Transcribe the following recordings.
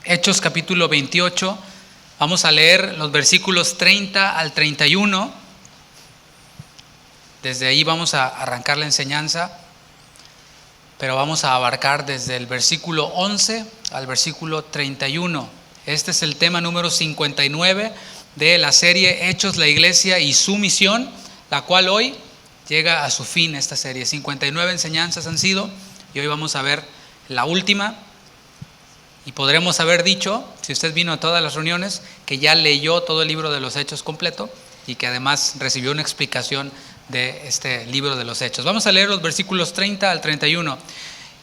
Hechos capítulo 28, vamos a leer los versículos 30 al 31. Desde ahí vamos a arrancar la enseñanza, pero vamos a abarcar desde el versículo 11 al versículo 31. Este es el tema número 59 de la serie Hechos, la Iglesia y su misión, la cual hoy llega a su fin. Esta serie, 59 enseñanzas han sido, y hoy vamos a ver la última. Y podremos haber dicho, si usted vino a todas las reuniones, que ya leyó todo el libro de los Hechos completo y que además recibió una explicación de este libro de los Hechos. Vamos a leer los versículos 30 al 31.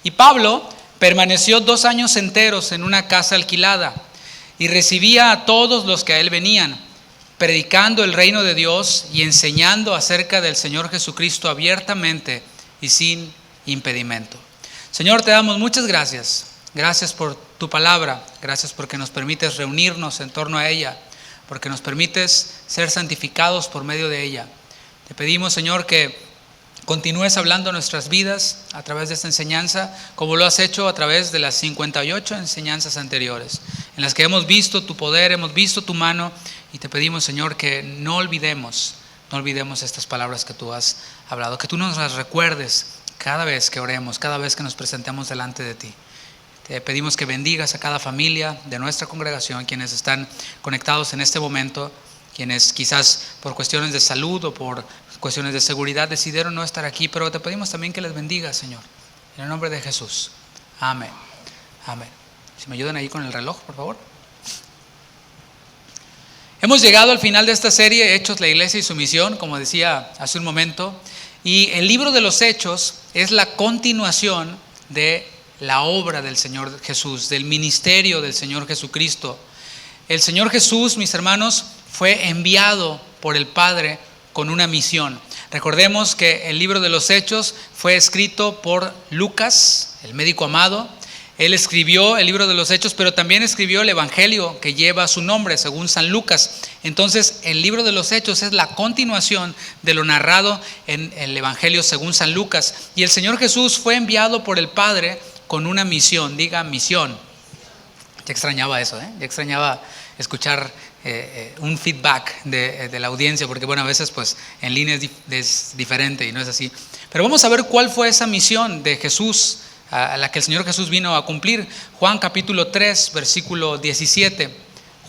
Y Pablo permaneció 2 años enteros en una casa alquilada y recibía a todos los que a él venían, predicando el reino de Dios y enseñando acerca del Señor Jesucristo abiertamente y sin impedimento. Señor, te damos muchas gracias. Gracias por tu palabra, gracias porque nos permites reunirnos en torno a ella, porque nos permites ser santificados por medio de ella. Te pedimos, Señor, que continúes hablando nuestras vidas a través de esta enseñanza, como lo has hecho a través de las 58 enseñanzas anteriores, en las que hemos visto tu poder, hemos visto tu mano, y te pedimos, Señor, que no olvidemos estas palabras que tú has hablado, que tú nos las recuerdes cada vez que oremos, cada vez que nos presentemos delante de ti. Te pedimos que bendigas a cada familia de nuestra congregación, quienes están conectados en este momento, quienes quizás por cuestiones de salud o por cuestiones de seguridad decidieron no estar aquí, pero te pedimos también que les bendigas, Señor, en el nombre de Jesús. Amén. Amén. Si me ayudan ahí con el reloj, por favor. Hemos llegado al final de esta serie, Hechos, la Iglesia y su misión, como decía hace un momento, y el libro de los Hechos es la continuación de la obra del Señor Jesús, del ministerio del Señor Jesucristo. El Señor Jesús, mis hermanos, fue enviado por el Padre con una misión. Recordemos que el libro de los Hechos fue escrito por Lucas, el médico amado. Él escribió el libro de los Hechos, pero también escribió el Evangelio que lleva su nombre, según San Lucas. Entonces, el libro de los Hechos es la continuación de lo narrado en el Evangelio según San Lucas. Y el Señor Jesús fue enviado por el Padre con una misión. Diga misión. Ya extrañaba eso, ya extrañaba escuchar un feedback de la audiencia, porque bueno, a veces pues en línea es diferente y no es así. Pero vamos a ver cuál fue esa misión de Jesús, a la que el Señor Jesús vino a cumplir. Juan capítulo 3, versículo 17.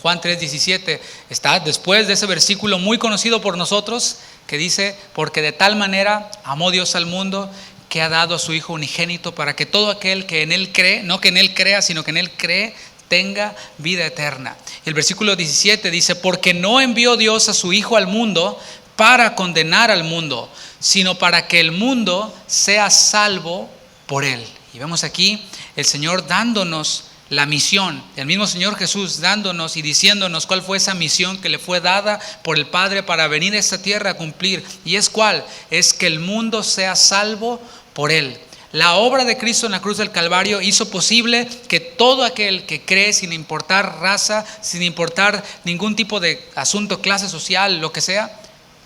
Juan 3, 17 está después de ese versículo muy conocido por nosotros, que dice: porque de tal manera amó Dios al mundo, que ha dado a su Hijo unigénito, para que todo aquel que en Él cree, no que en Él crea, sino que en Él cree, tenga vida eterna. El versículo 17 dice: porque no envió Dios a su Hijo al mundo para condenar al mundo, sino para que el mundo sea salvo por Él. Y vemos aquí el Señor dándonos la misión, el mismo Señor Jesús dándonos y diciéndonos cuál fue esa misión que le fue dada por el Padre para venir a esta tierra a cumplir. ¿Y es cuál? Es que el mundo sea salvo por Él. La obra de Cristo en la cruz del Calvario hizo posible que todo aquel que cree, sin importar raza, sin importar ningún tipo de asunto, clase social, lo que sea,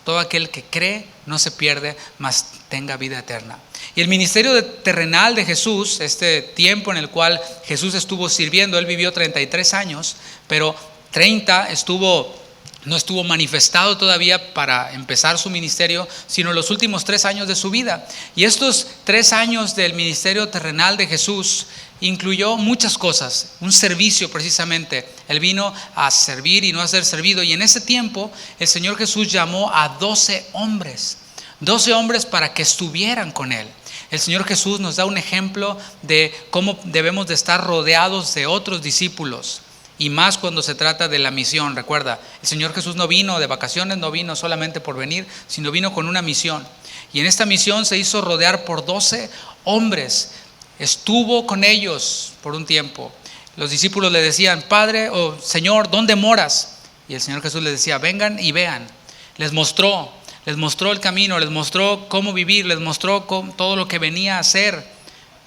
todo aquel que cree no se pierde, mas tenga vida eterna. Y el ministerio terrenal de Jesús, este tiempo en el cual Jesús estuvo sirviendo, él vivió 33 años, pero 30 no estuvo manifestado todavía para empezar su ministerio, sino los últimos 3 años de su vida. Y estos 3 años del ministerio terrenal de Jesús incluyó muchas cosas, un servicio precisamente. Él vino a servir y no a ser servido. Y en ese tiempo el Señor Jesús llamó a 12 hombres para que estuvieran con Él. El Señor Jesús nos da un ejemplo de cómo debemos de estar rodeados de otros discípulos. Y más cuando se trata de la misión. Recuerda, el Señor Jesús no vino de vacaciones, no vino solamente por venir, sino vino con una misión. Y en esta misión se hizo rodear por 12 hombres. Estuvo con ellos por un tiempo. Los discípulos le decían: Padre o Señor, ¿dónde moras? Y el Señor Jesús les decía: vengan y vean. Les mostró el camino, les mostró cómo vivir, les mostró todo lo que venía a hacer.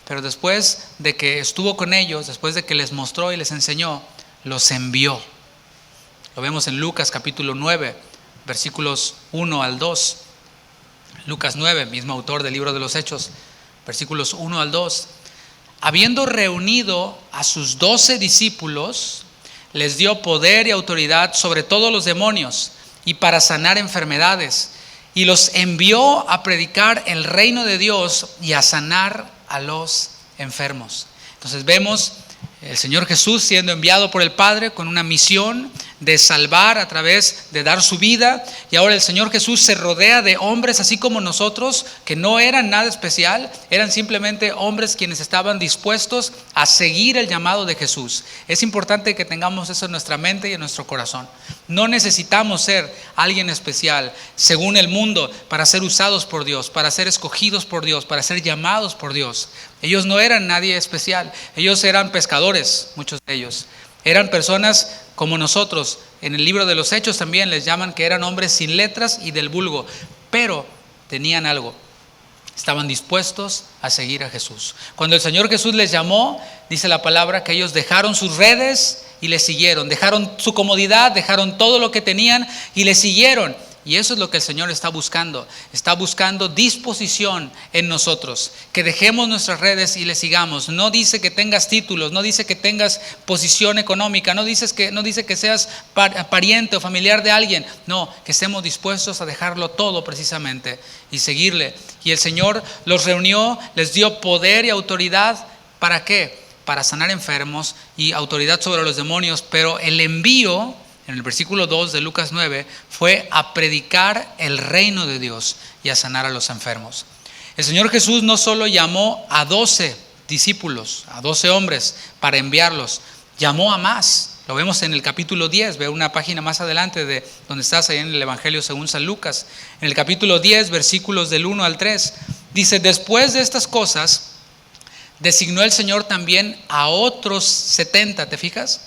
Pero después de que estuvo con ellos, después de que les mostró y les enseñó, los envió. Lo vemos en Lucas capítulo 9, versículos 1 al 2. Lucas 9, mismo autor del libro de los Hechos, versículos 1 al 2. habiendo reunido a sus 12 discípulos, les dio poder y autoridad sobre todos los demonios y para sanar enfermedades. Y los envió a predicar el reino de Dios y a sanar a los enfermos. Entonces vemos el Señor Jesús siendo enviado por el Padre con una misión de salvar a través de dar su vida. Y ahora el Señor Jesús se rodea de hombres así como nosotros, que no eran nada especial, eran simplemente hombres quienes estaban dispuestos a seguir el llamado de Jesús. Es importante que tengamos eso en nuestra mente y en nuestro corazón. No necesitamos ser alguien especial según el mundo para ser usados por Dios, para ser escogidos por Dios, para ser llamados por Dios. Ellos no eran nadie especial, ellos eran pescadores, muchos de ellos. Eran personas como nosotros. En el libro de los Hechos también les llaman que eran hombres sin letras y del vulgo, pero tenían algo. Estaban dispuestos a seguir a Jesús. Cuando el Señor Jesús les llamó, dice la palabra que ellos dejaron sus redes y le siguieron. Dejaron su comodidad, dejaron todo lo que tenían y le siguieron. Y eso es lo que el Señor está buscando. Está buscando disposición en nosotros. Que dejemos nuestras redes y le sigamos. No dice que tengas títulos, no dice que tengas posición económica, no dice que seas pariente o familiar de alguien. No, que estemos dispuestos a dejarlo todo precisamente y seguirle. Y el Señor los reunió, les dio poder y autoridad. ¿Para qué? Para sanar enfermos y autoridad sobre los demonios. Pero el envío, en el versículo 2 de Lucas 9, fue a predicar el reino de Dios y a sanar a los enfermos. El Señor Jesús no solo llamó a 12 discípulos, a 12 hombres para enviarlos, llamó a más. Lo vemos en el capítulo 10, ve una página más adelante de donde estás, ahí en el Evangelio según San Lucas. En el capítulo 10, versículos del 1 al 3, dice: después de estas cosas, designó el Señor también a otros 70, ¿te fijas?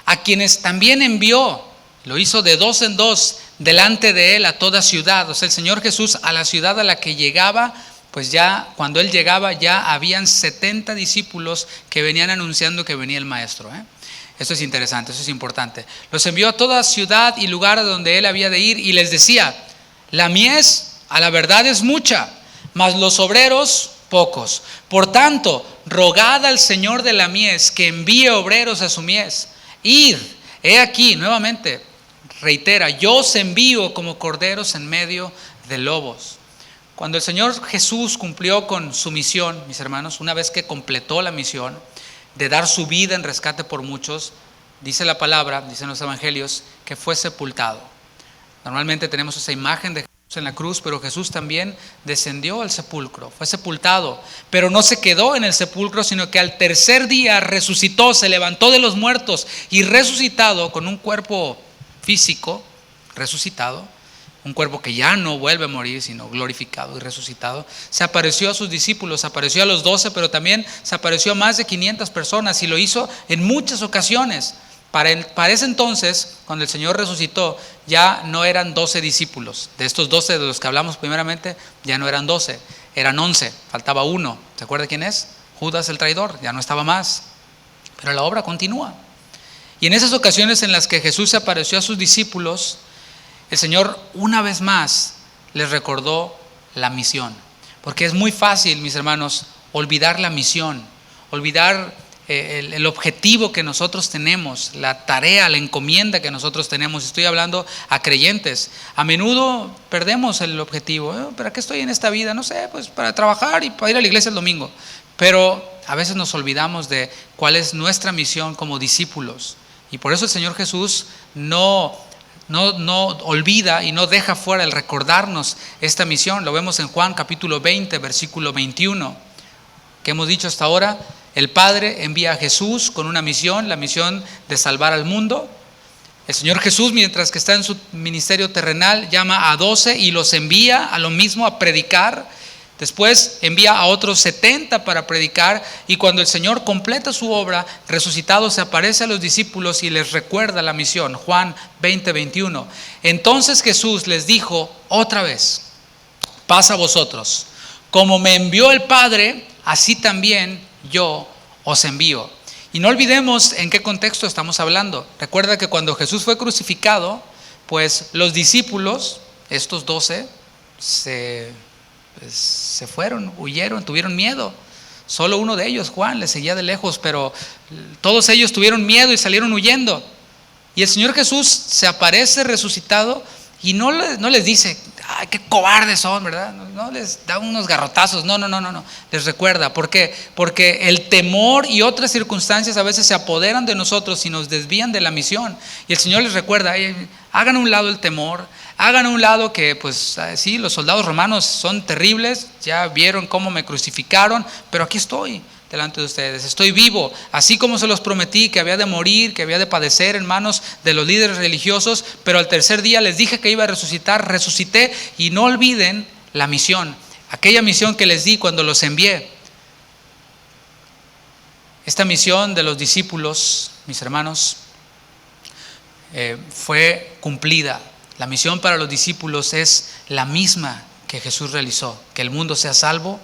A quienes también envió, lo hizo de 2 en 2, delante de él a toda ciudad. O sea, el Señor Jesús a la ciudad a la que llegaba, pues ya cuando él llegaba ya habían 70 discípulos que venían anunciando que venía el Maestro. Esto es interesante, eso es importante. Los envió a toda ciudad y lugar a donde él había de ir y les decía: la mies a la verdad es mucha, mas los obreros pocos. Por tanto, rogad al Señor de la mies que envíe obreros a su mies. Id, he aquí, nuevamente, reitera: yo os envío como corderos en medio de lobos. Cuando el Señor Jesús cumplió con su misión, mis hermanos, una vez que completó la misión de dar su vida en rescate por muchos, dice la palabra, dicen los evangelios, que fue sepultado. Normalmente tenemos esa imagen de Jesús en la cruz, pero Jesús también descendió al sepulcro, fue sepultado, pero no se quedó en el sepulcro, sino que al tercer día resucitó, se levantó de los muertos y resucitado con un cuerpo físico, resucitado, un cuerpo que ya no vuelve a morir, sino glorificado y resucitado, se apareció a sus discípulos, se apareció a los 12, pero también se apareció a más de 500 personas y lo hizo en muchas ocasiones. Para ese entonces, cuando el Señor resucitó, ya no eran 12 discípulos. De estos 12 de los que hablamos primeramente, ya no eran 12, eran 11, faltaba uno. ¿Se acuerda quién es? Judas el traidor, ya no estaba más. Pero la obra continúa. Y en esas ocasiones en las que Jesús se apareció a sus discípulos, el Señor una vez más les recordó la misión. Porque es muy fácil, mis hermanos, olvidar la misión, olvidar el objetivo que nosotros tenemos, la tarea, la encomienda que nosotros tenemos. Estoy hablando a creyentes. A menudo perdemos el objetivo. ¿Para qué estoy en esta vida? No sé, pues para trabajar y para ir a la iglesia el domingo. Pero a veces nos olvidamos de cuál es nuestra misión como discípulos. Y por eso el Señor Jesús no olvida y no deja fuera el recordarnos esta misión. Lo vemos en Juan capítulo 20, versículo 21, que hemos dicho hasta ahora. El Padre envía a Jesús con una misión, la misión de salvar al mundo. El Señor Jesús, mientras que está en su ministerio terrenal, llama a 12 y los envía a lo mismo, a predicar. Después envía a otros 70 para predicar, y cuando el Señor completa su obra, resucitado, se aparece a los discípulos y les recuerda la misión. Juan 20, 21. Entonces Jesús les dijo otra vez: paz a vosotros. Como me envió el Padre, así también yo os envío. Y no olvidemos en qué contexto estamos hablando. Recuerda que cuando Jesús fue crucificado, pues los discípulos, estos 12, se fueron, huyeron, tuvieron miedo. Solo uno de ellos, Juan, le seguía de lejos, pero todos ellos tuvieron miedo y salieron huyendo. Y el Señor Jesús se aparece resucitado y no les dice, ay, qué cobardes son, ¿verdad? No les da unos garrotazos, no. Les recuerda. ¿Por qué? Porque el temor y otras circunstancias a veces se apoderan de nosotros y nos desvían de la misión. Y el Señor les recuerda, hagan a un lado el temor, hagan a un lado que, pues sí, los soldados romanos son terribles, ya vieron cómo me crucificaron, pero aquí estoy delante de ustedes, estoy vivo, así como se los prometí que había de morir, que había de padecer en manos de los líderes religiosos, pero al tercer día les dije que iba a resucitar, resucité, y no olviden la misión, aquella misión que les di cuando los envié. Esta misión de los discípulos, mis hermanos, fue cumplida. La misión para los discípulos es la misma que Jesús realizó, que el mundo sea salvo.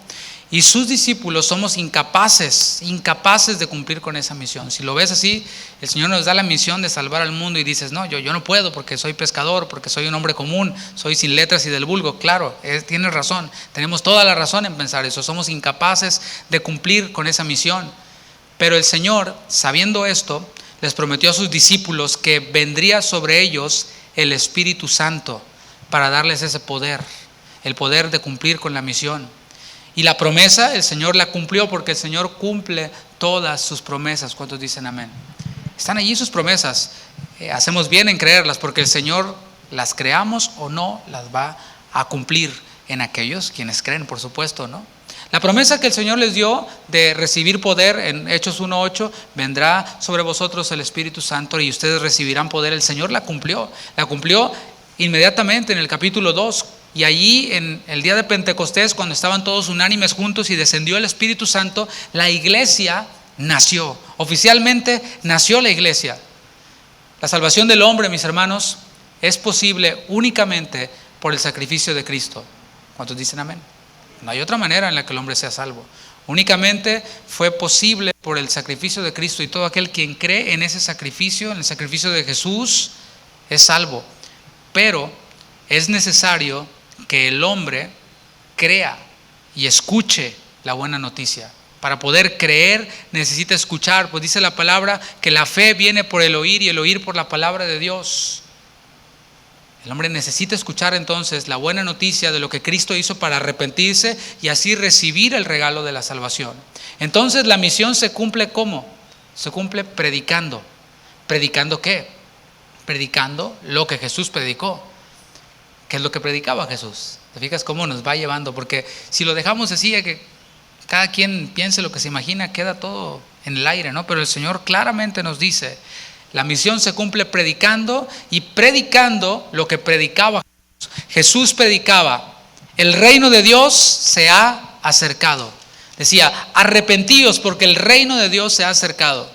Y sus discípulos somos incapaces de cumplir con esa misión. Si lo ves así, el Señor nos da la misión de salvar al mundo y dices, no, yo no puedo porque soy pescador, porque soy un hombre común, soy sin letras y del vulgo. Claro, tienes razón, tenemos toda la razón en pensar eso, somos incapaces de cumplir con esa misión. Pero el Señor, sabiendo esto, les prometió a sus discípulos que vendría sobre ellos el Espíritu Santo para darles ese poder, el poder de cumplir con la misión. Y la promesa, el Señor la cumplió porque el Señor cumple todas sus promesas. ¿Cuántos dicen amén? Están allí sus promesas. Hacemos bien en creerlas porque el Señor, las creamos o no, las va a cumplir en aquellos quienes creen, por supuesto, ¿no? La promesa que el Señor les dio de recibir poder en Hechos 1:8, vendrá sobre vosotros el Espíritu Santo y ustedes recibirán poder. El Señor la cumplió inmediatamente en el capítulo 2. Y allí en el día de Pentecostés, cuando estaban todos unánimes juntos y descendió el Espíritu Santo, la iglesia nació. Oficialmente nació la iglesia. La salvación del hombre, mis hermanos, es posible únicamente por el sacrificio de Cristo. ¿Cuántos dicen amén? No hay otra manera en la que el hombre sea salvo. Únicamente fue posible por el sacrificio de Cristo, y todo aquel quien cree en ese sacrificio, en el sacrificio de Jesús, es salvo. Pero es necesario que el hombre crea y escuche la buena noticia. Para poder creer necesita escuchar, pues dice la palabra que la fe viene por el oír y el oír por la palabra de Dios. El hombre necesita escuchar entonces la buena noticia de lo que Cristo hizo para arrepentirse y así recibir el regalo de la salvación. Entonces la misión se cumple ¿cómo? Se cumple predicando. ¿Predicando qué? Predicando lo que Jesús predicó. ¿Qué es lo que predicaba Jesús? ¿Te fijas cómo nos va llevando? Porque si lo dejamos así, que cada quien piense lo que se imagina, queda todo en el aire, ¿no? Pero el Señor claramente nos dice, la misión se cumple predicando y predicando lo que predicaba Jesús. Jesús predicaba, el reino de Dios se ha acercado. Decía, arrepentíos porque el reino de Dios se ha acercado.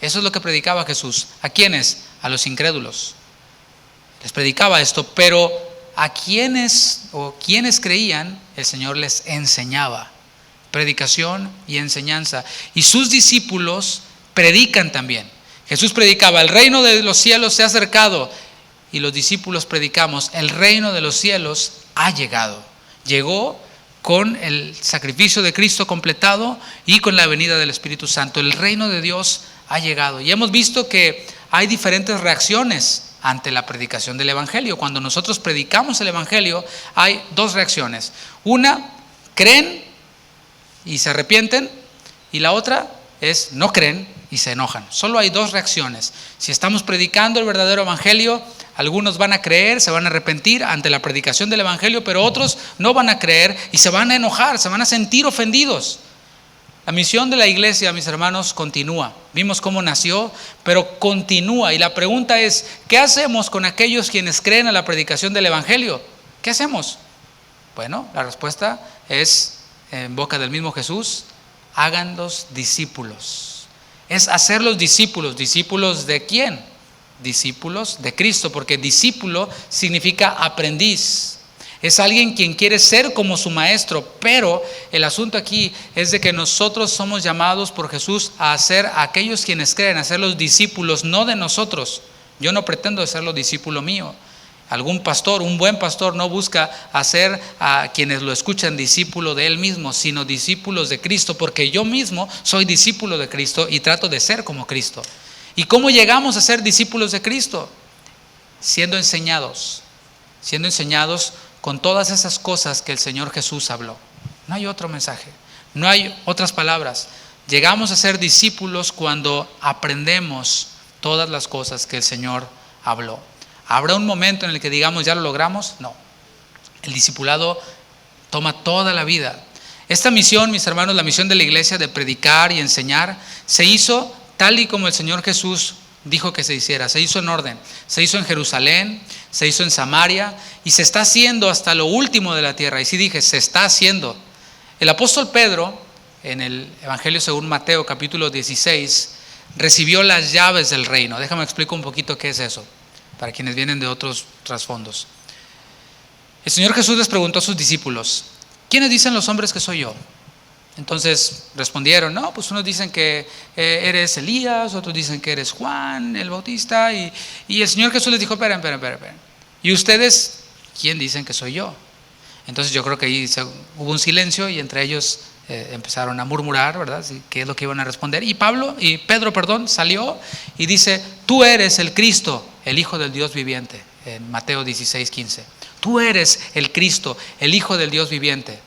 Eso es lo que predicaba Jesús. ¿A quiénes? A los incrédulos. Les predicaba esto, pero a quienes creían, el Señor les enseñaba. Predicación y enseñanza. Y sus discípulos predican también. Jesús predicaba, el reino de los cielos se ha acercado. Y los discípulos predicamos, el reino de los cielos ha llegado. Llegó con el sacrificio de Cristo completado y con la venida del Espíritu Santo. El reino de Dios ha llegado. Y hemos visto que hay diferentes reacciones ante la predicación del Evangelio. Cuando nosotros predicamos el Evangelio, hay dos reacciones. Una, creen y se arrepienten, y la otra es no creen y se enojan. Solo hay dos reacciones. Si estamos predicando el verdadero Evangelio, algunos van a creer, se van a arrepentir ante la predicación del Evangelio, pero otros no van a creer y se van a enojar, se van a sentir ofendidos. La misión de la iglesia, mis hermanos, continúa. Vimos cómo nació, pero continúa. Y la pregunta es, ¿qué hacemos con aquellos quienes creen a la predicación del Evangelio? ¿Qué hacemos? Bueno, la respuesta es en boca del mismo Jesús, háganlos discípulos. Es hacerlos discípulos. ¿Discípulos de quién? Discípulos de Cristo, porque discípulo significa aprendiz. Es alguien quien quiere ser como su maestro, pero el asunto aquí es de que nosotros somos llamados por Jesús a hacer a aquellos quienes creen, a ser los discípulos, no de nosotros. Yo no pretendo ser los discípulo mío. Algún pastor, un buen pastor, no busca hacer a quienes lo escuchan discípulo de él mismo, sino discípulos de Cristo, porque yo mismo soy discípulo de Cristo y trato de ser como Cristo. ¿Y cómo llegamos a ser discípulos de Cristo? Siendo enseñados con todas esas cosas que el Señor Jesús habló. No hay otro mensaje, no hay otras palabras. Llegamos a ser discípulos cuando aprendemos todas las cosas que el Señor habló. ¿Habrá un momento en el que digamos ya lo logramos? No. El discipulado toma toda la vida. Esta misión, mis hermanos, la misión de la iglesia de predicar y enseñar, se hizo tal y como el Señor Jesús dijo que se hiciera. Se hizo en orden. Se hizo en Jerusalén, se hizo en Samaria y se está haciendo hasta lo último de la tierra. Y sí dije, se está haciendo. El apóstol Pedro, en el Evangelio según Mateo capítulo 16, recibió las llaves del reino. Déjame explicar un poquito qué es eso, para quienes vienen de otros trasfondos. El Señor Jesús les preguntó a sus discípulos, ¿quiénes dicen los hombres que soy yo? Entonces respondieron, no, pues unos dicen que eres Elías, otros dicen que eres Juan el Bautista, y el Señor Jesús les dijo, esperen. ¿Y ustedes quién dicen que soy yo? Entonces yo creo que ahí hubo un silencio y entre ellos empezaron a murmurar, ¿verdad? ¿Qué es lo que iban a responder? Y Pedro, salió y dice, tú eres el Cristo, el Hijo del Dios viviente, en Mateo 16:15. Tú eres el Cristo, el Hijo del Dios viviente.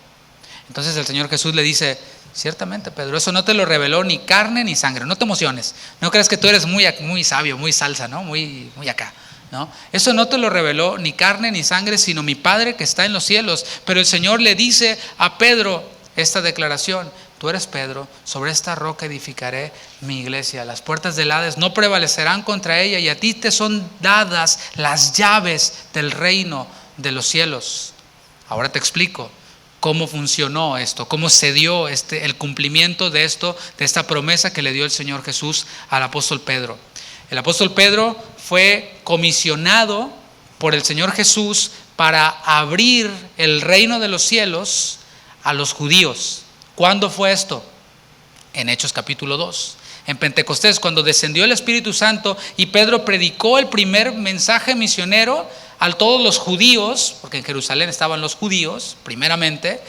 Entonces el Señor Jesús le dice, ciertamente Pedro, eso no te lo reveló ni carne ni sangre, no te emociones, no creas que tú eres muy sabio, muy salsa, ¿no? Muy acá, ¿no? Eso no te lo reveló ni carne ni sangre, sino mi Padre que está en los cielos. Pero el Señor le dice a Pedro esta declaración, tú eres Pedro, sobre esta roca edificaré mi iglesia, las puertas del Hades no prevalecerán contra ella y a ti te son dadas las llaves del reino de los cielos. Ahora te explico cómo funcionó esto, cómo se dio el cumplimiento de esta promesa que le dio el Señor Jesús al apóstol Pedro. El apóstol Pedro fue comisionado por el Señor Jesús para abrir el reino de los cielos a los judíos. ¿Cuándo fue esto? En Hechos capítulo 2. En Pentecostés, cuando descendió el Espíritu Santo y Pedro predicó el primer mensaje misionero a todos los judíos, porque en Jerusalén estaban los judíos primeramente,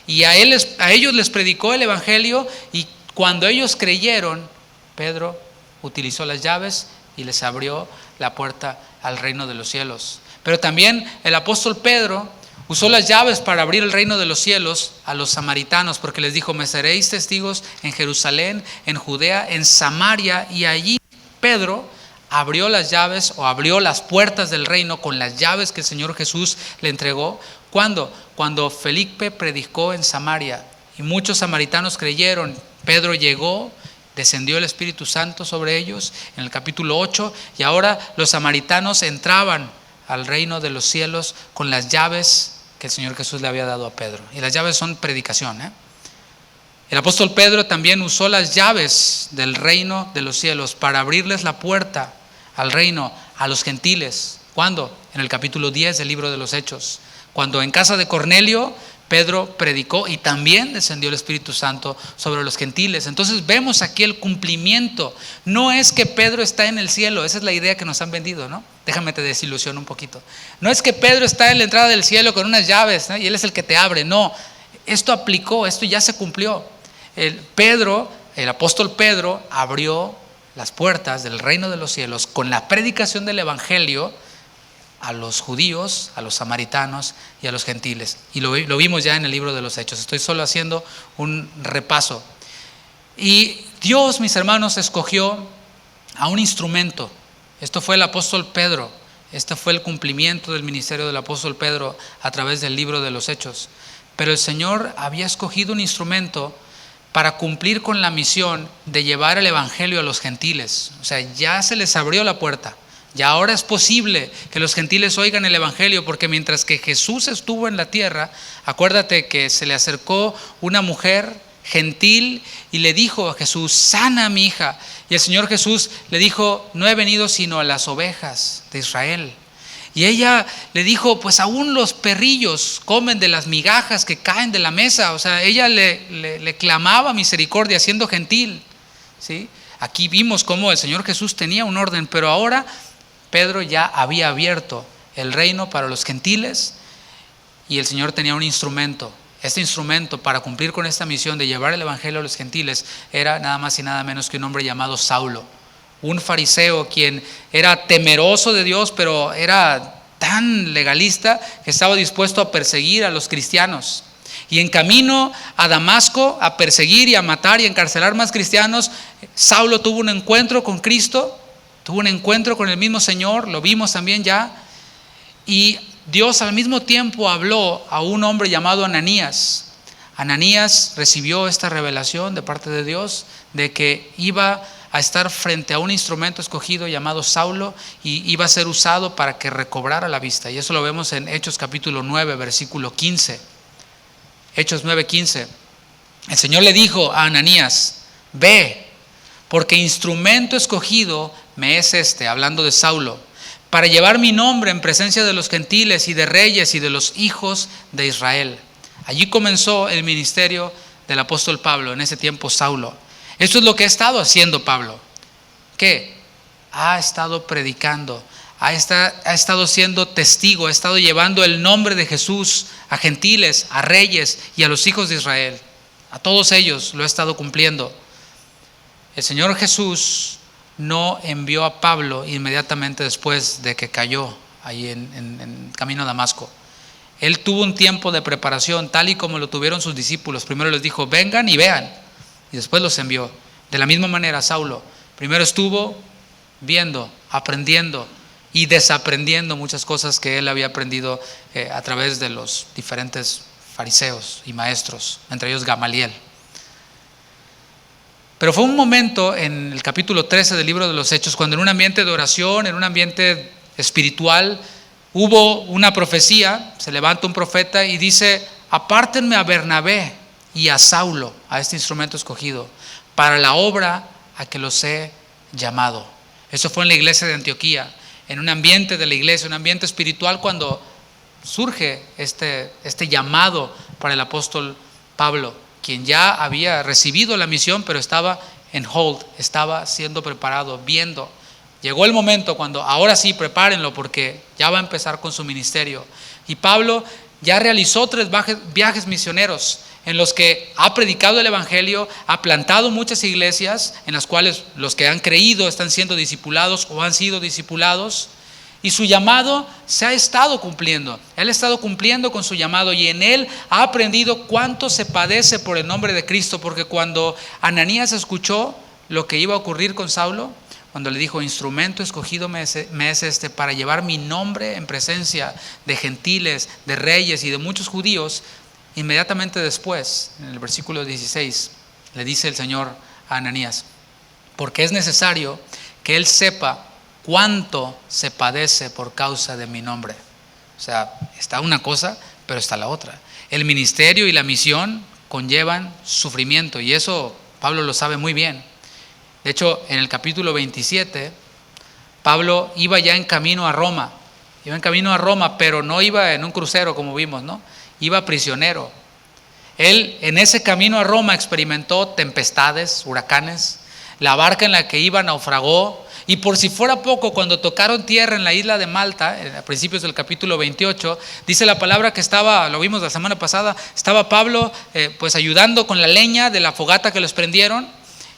y a ellos les predicó el evangelio, y cuando ellos creyeron, Pedro utilizó las llaves y les abrió la puerta al reino de los cielos. Pero también el apóstol Pedro usó las llaves para abrir el reino de los cielos a los samaritanos, porque les dijo, me seréis testigos en Jerusalén, en Judea, en Samaria, y allí Pedro abrió las llaves o abrió las puertas del reino con las llaves que el Señor Jesús le entregó. ¿Cuándo? Cuando Felipe predicó en Samaria y muchos samaritanos creyeron. Pedro llegó, descendió el Espíritu Santo sobre ellos en el capítulo 8 y ahora los samaritanos entraban al reino de los cielos con las llaves que el Señor Jesús le había dado a Pedro. Y las llaves son predicación, El apóstol Pedro también usó las llaves del reino de los cielos para abrirles la puerta al reino a los gentiles. ¿Cuándo? En el capítulo 10 del libro de los Hechos, cuando en casa de Cornelio Pedro predicó y también descendió el Espíritu Santo sobre los gentiles. Entonces vemos aquí el cumplimiento. No es que Pedro está en el cielo, esa es la idea que nos han vendido, ¿no? Déjame te desilusiono un poquito. No es que Pedro está en la entrada del cielo con unas llaves, ¿no? Y él es el que te abre. No, esto aplicó, esto ya se cumplió. El apóstol Pedro abrió las puertas del reino de los cielos con la predicación del evangelio a los judíos, a los samaritanos y a los gentiles. Y lo vimos ya en el libro de los Hechos. Estoy solo haciendo un repaso. Y Dios, mis hermanos, escogió a un instrumento. Esto fue el apóstol Pedro. Este fue el cumplimiento del ministerio del apóstol Pedro a través del libro de los Hechos. Pero el Señor había escogido un instrumento para cumplir con la misión de llevar el evangelio a los gentiles. O sea, ya se les abrió la puerta. Ya ahora es posible que los gentiles oigan el evangelio, porque mientras que Jesús estuvo en la tierra, acuérdate que se le acercó una mujer gentil y le dijo a Jesús, sana a mi hija. Y el Señor Jesús le dijo, no he venido sino a las ovejas de Israel. Y ella le dijo, pues aún los perrillos comen de las migajas que caen de la mesa. O sea, ella le clamaba misericordia siendo gentil, ¿sí? Aquí vimos cómo el Señor Jesús tenía un orden, pero ahora Pedro ya había abierto el reino para los gentiles, y el Señor tenía un instrumento. Este instrumento para cumplir con esta misión de llevar el evangelio a los gentiles era nada más y nada menos que un hombre llamado Saulo, un fariseo quien era temeroso de Dios, pero era tan legalista que estaba dispuesto a perseguir a los cristianos. Y en camino a Damasco, a perseguir y a matar y a encarcelar más cristianos, Saulo tuvo un encuentro con Cristo, tuvo un encuentro con el mismo Señor, lo vimos también ya. Y Dios al mismo tiempo habló a un hombre llamado Ananías. Ananías recibió esta revelación de parte de Dios de que iba a estar frente a un instrumento escogido llamado Saulo y iba a ser usado para que recobrara la vista. Y eso lo vemos en Hechos capítulo 9, versículo 15. Hechos 9:15. El Señor le dijo a Ananías: ve, porque instrumento escogido me es este, hablando de Saulo, para llevar mi nombre en presencia de los gentiles y de reyes y de los hijos de Israel. Allí comenzó el ministerio del apóstol Pablo, en ese tiempo Saulo. Esto es lo que ha estado haciendo Pablo. ¿Qué? Ha estado predicando, ha estado siendo testigo, ha estado llevando el nombre de Jesús a gentiles, a reyes y a los hijos de Israel. A todos ellos lo ha estado cumpliendo. El Señor Jesús no envió a Pablo inmediatamente después de que cayó ahí en camino a Damasco. Él tuvo un tiempo de preparación, tal y como lo tuvieron sus discípulos. Primero les dijo: vengan y vean, y después los envió. De la misma manera Saulo primero estuvo viendo, aprendiendo y desaprendiendo muchas cosas que él había aprendido a través de los diferentes fariseos y maestros, entre ellos Gamaliel. Pero fue un momento en el capítulo 13 del libro de los Hechos, cuando en un ambiente de oración, en un ambiente espiritual, hubo una profecía. Se levanta un profeta y dice: apártenme a Bernabé y a Saulo, a este instrumento escogido, para la obra a que los he llamado. Eso fue en la iglesia de Antioquía, en un ambiente de la iglesia, un ambiente espiritual, cuando surge este llamado para el apóstol Pablo, quien ya había recibido la misión, pero estaba en hold, estaba siendo preparado, viendo. Llegó el momento cuando ahora sí, prepárenlo, porque ya va a empezar con su ministerio. Y Pablo ya realizó 3 viajes misioneros en los que ha predicado el evangelio, ha plantado muchas iglesias en las cuales los que han creído están siendo discipulados o han sido discipulados. Y su llamado se ha estado cumpliendo. Él ha estado cumpliendo con su llamado, y en él ha aprendido cuánto se padece por el nombre de Cristo. Porque cuando Ananías escuchó lo que iba a ocurrir con Saulo, cuando le dijo: instrumento escogido me es este, para llevar mi nombre en presencia de gentiles, de reyes y de muchos judíos, inmediatamente después, en el versículo 16, le dice el Señor a Ananías: porque es necesario que él sepa cuánto se padece por causa de mi nombre. O sea, está una cosa, pero está la otra. El ministerio y la misión conllevan sufrimiento, y eso Pablo lo sabe muy bien. De hecho, en el capítulo 27, Pablo iba ya en camino a Roma. Iba en camino a Roma, pero no iba en un crucero como vimos, ¿no? Iba prisionero. Él en ese camino a Roma experimentó tempestades, huracanes. La barca en la que iba naufragó. Y por si fuera poco, cuando tocaron tierra en la isla de Malta, a principios del capítulo 28, dice la palabra que estaba, lo vimos la semana pasada, estaba Pablo pues ayudando con la leña de la fogata que los prendieron,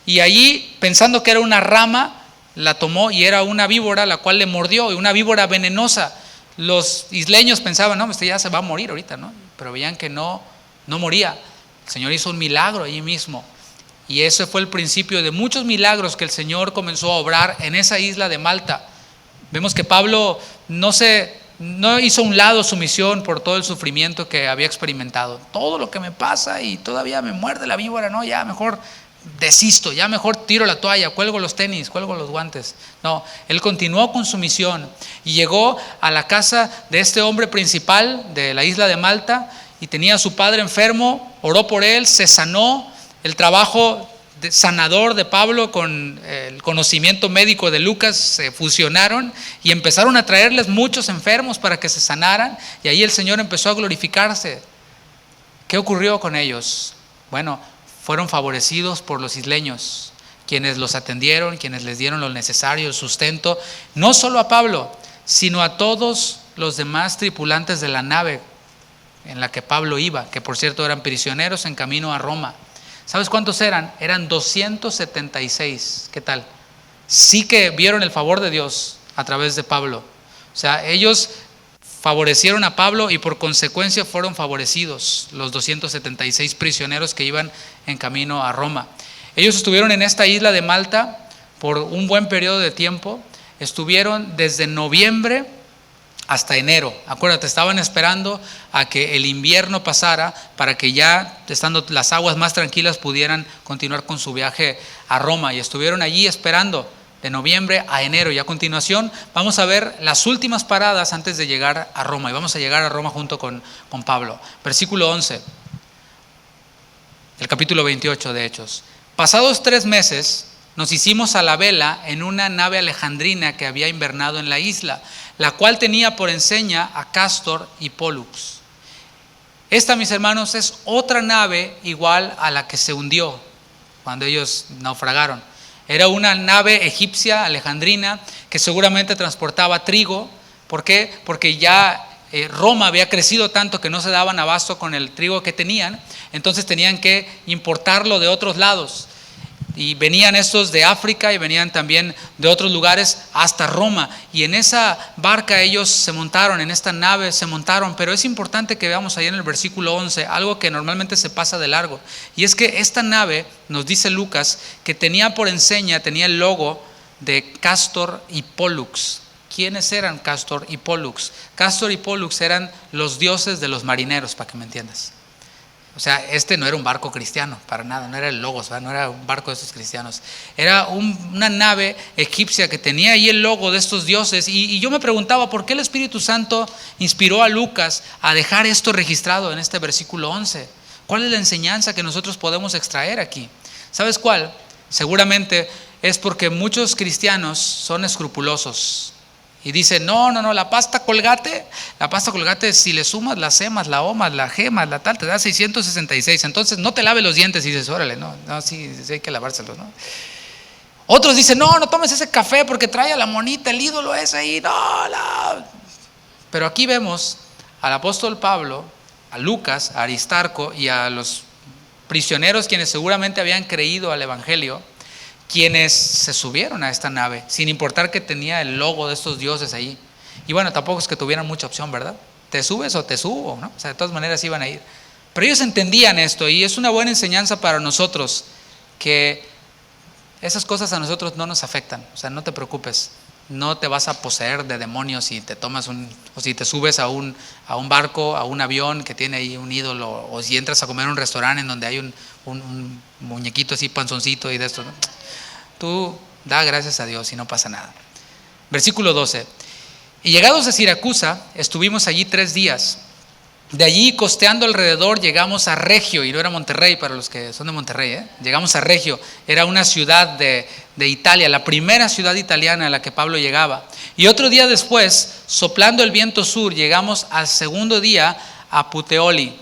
y allí, pensando que era una rama, la tomó y era una víbora, la cual le mordió, y una víbora venenosa. Los isleños pensaban: no, este ya se va a morir ahorita, ¿no? Pero veían que no moría. El Señor hizo un milagro allí mismo. Y ese fue el principio de muchos milagros que el Señor comenzó a obrar en esa isla de Malta. Vemos que Pablo no hizo a un lado su misión por todo el sufrimiento que había experimentado. Todo lo que me pasa y todavía me muerde la víbora, no, ya mejor desisto, ya mejor tiro la toalla, cuelgo los tenis, cuelgo los guantes. No, él continuó con su misión y llegó a la casa de este hombre principal de la isla de Malta, y tenía a su padre enfermo, oró por él, se sanó. El trabajo sanador de Pablo con el conocimiento médico de Lucas se fusionaron y empezaron a traerles muchos enfermos para que se sanaran, y ahí el Señor empezó a glorificarse. ¿Qué ocurrió con ellos? Bueno, fueron favorecidos por los isleños, quienes los atendieron, quienes les dieron lo necesario, el sustento, no solo a Pablo, sino a todos los demás tripulantes de la nave en la que Pablo iba, que por cierto eran prisioneros en camino a Roma. ¿Sabes cuántos eran? Eran 276. ¿Qué tal? Sí que vieron el favor de Dios a través de Pablo. O sea, ellos favorecieron a Pablo y por consecuencia fueron favorecidos los 276 prisioneros que iban en camino a Roma. Ellos estuvieron en esta isla de Malta por un buen periodo de tiempo. Estuvieron desde noviembre hasta enero. Acuérdate, estaban esperando a que el invierno pasara para que ya, estando las aguas más tranquilas, pudieran continuar con su viaje a Roma. Y estuvieron allí esperando de noviembre a enero. Y a continuación vamos a ver las últimas paradas antes de llegar a Roma. Y vamos a llegar a Roma junto con Pablo. Versículo 11, el capítulo 28 de Hechos. Pasados 3 meses, nos hicimos a la vela en una nave alejandrina que había invernado en la isla, la cual tenía por enseña a Cástor y Pólux. Esta, mis hermanos, es otra nave igual a la que se hundió cuando ellos naufragaron. Era una nave egipcia alejandrina que seguramente transportaba trigo. ¿Por qué? Porque ya Roma había crecido tanto que no se daban abasto con el trigo que tenían, entonces tenían que importarlo de otros lados. Y venían estos de África y venían también de otros lugares hasta Roma. Y en esa barca ellos se montaron, en esta nave se montaron. Pero es importante que veamos ahí en el versículo 11 algo que normalmente se pasa de largo. Y es que esta nave, nos dice Lucas, que tenía por enseña, tenía el logo de Cástor y Pólux. ¿Quiénes eran Cástor y Pólux? Cástor y Pólux eran los dioses de los marineros, para que me entiendas. O sea, este no era un barco cristiano, para nada, no era el Logos, ¿verdad? No era un barco de estos cristianos. Era una nave egipcia que tenía ahí el logo de estos dioses. Y yo me preguntaba, ¿por qué el Espíritu Santo inspiró a Lucas a dejar esto registrado en este versículo 11? ¿Cuál es la enseñanza que nosotros podemos extraer aquí? ¿Sabes cuál? Seguramente es porque muchos cristianos son escrupulosos. Y dice, no, la pasta Colgate, si le sumas las emas, la omas, la gemas, la tal, te da 666. Entonces no te laves los dientes y dices, órale, no, sí hay que lavárselos, ¿no? Otros dicen, no tomes ese café porque trae a la monita, el ídolo ese ahí, no. Pero aquí vemos al apóstol Pablo, a Lucas, a Aristarco y a los prisioneros quienes seguramente habían creído al evangelio, quienes se subieron a esta nave, sin importar que tenía el logo de estos dioses ahí. Y bueno, tampoco es que tuvieran mucha opción, ¿verdad? Te subes o te subo, ¿no? O sea, de todas maneras iban a ir. Pero ellos entendían esto y es una buena enseñanza para nosotros, que esas cosas a nosotros no nos afectan. O sea, no te preocupes, no te vas a poseer de demonios si te tomas o si te subes a un barco, a un avión que tiene ahí un ídolo, o si entras a comer a un restaurante en donde hay un muñequito así panzoncito y de esto, ¿no? Tú da gracias a Dios y no pasa nada. Versículo 12. Y llegados a Siracusa, estuvimos allí 3 días. De allí, costeando alrededor, llegamos a Regio, y no era Monterrey para los que son de Monterrey, Llegamos a Regio, era una ciudad de Italia, la primera ciudad italiana a la que Pablo llegaba. Y otro día después, soplando el viento sur, llegamos al segundo día a Puteoli.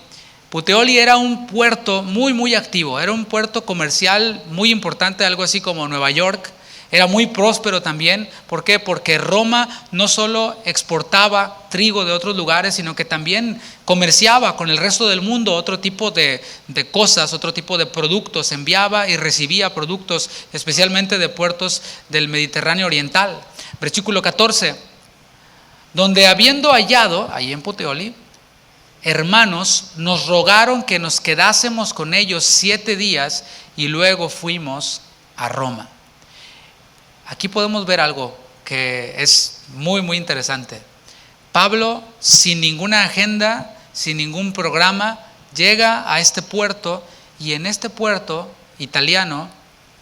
Puteoli era un puerto muy activo, era un puerto comercial muy importante, algo así como Nueva York. Era muy próspero también. ¿Por qué? Porque Roma no solo exportaba trigo de otros lugares, sino que también comerciaba con el resto del mundo otro tipo de cosas, otro tipo de productos. Enviaba y recibía productos, especialmente de puertos del Mediterráneo oriental. Versículo 14. Donde habiendo hallado, ahí en Puteoli, hermanos, nos rogaron que nos quedásemos con ellos 7 días y luego fuimos a Roma. Aquí podemos ver algo que es muy interesante. Pablo, sin ninguna agenda, sin ningún programa, llega a este puerto, y en este puerto italiano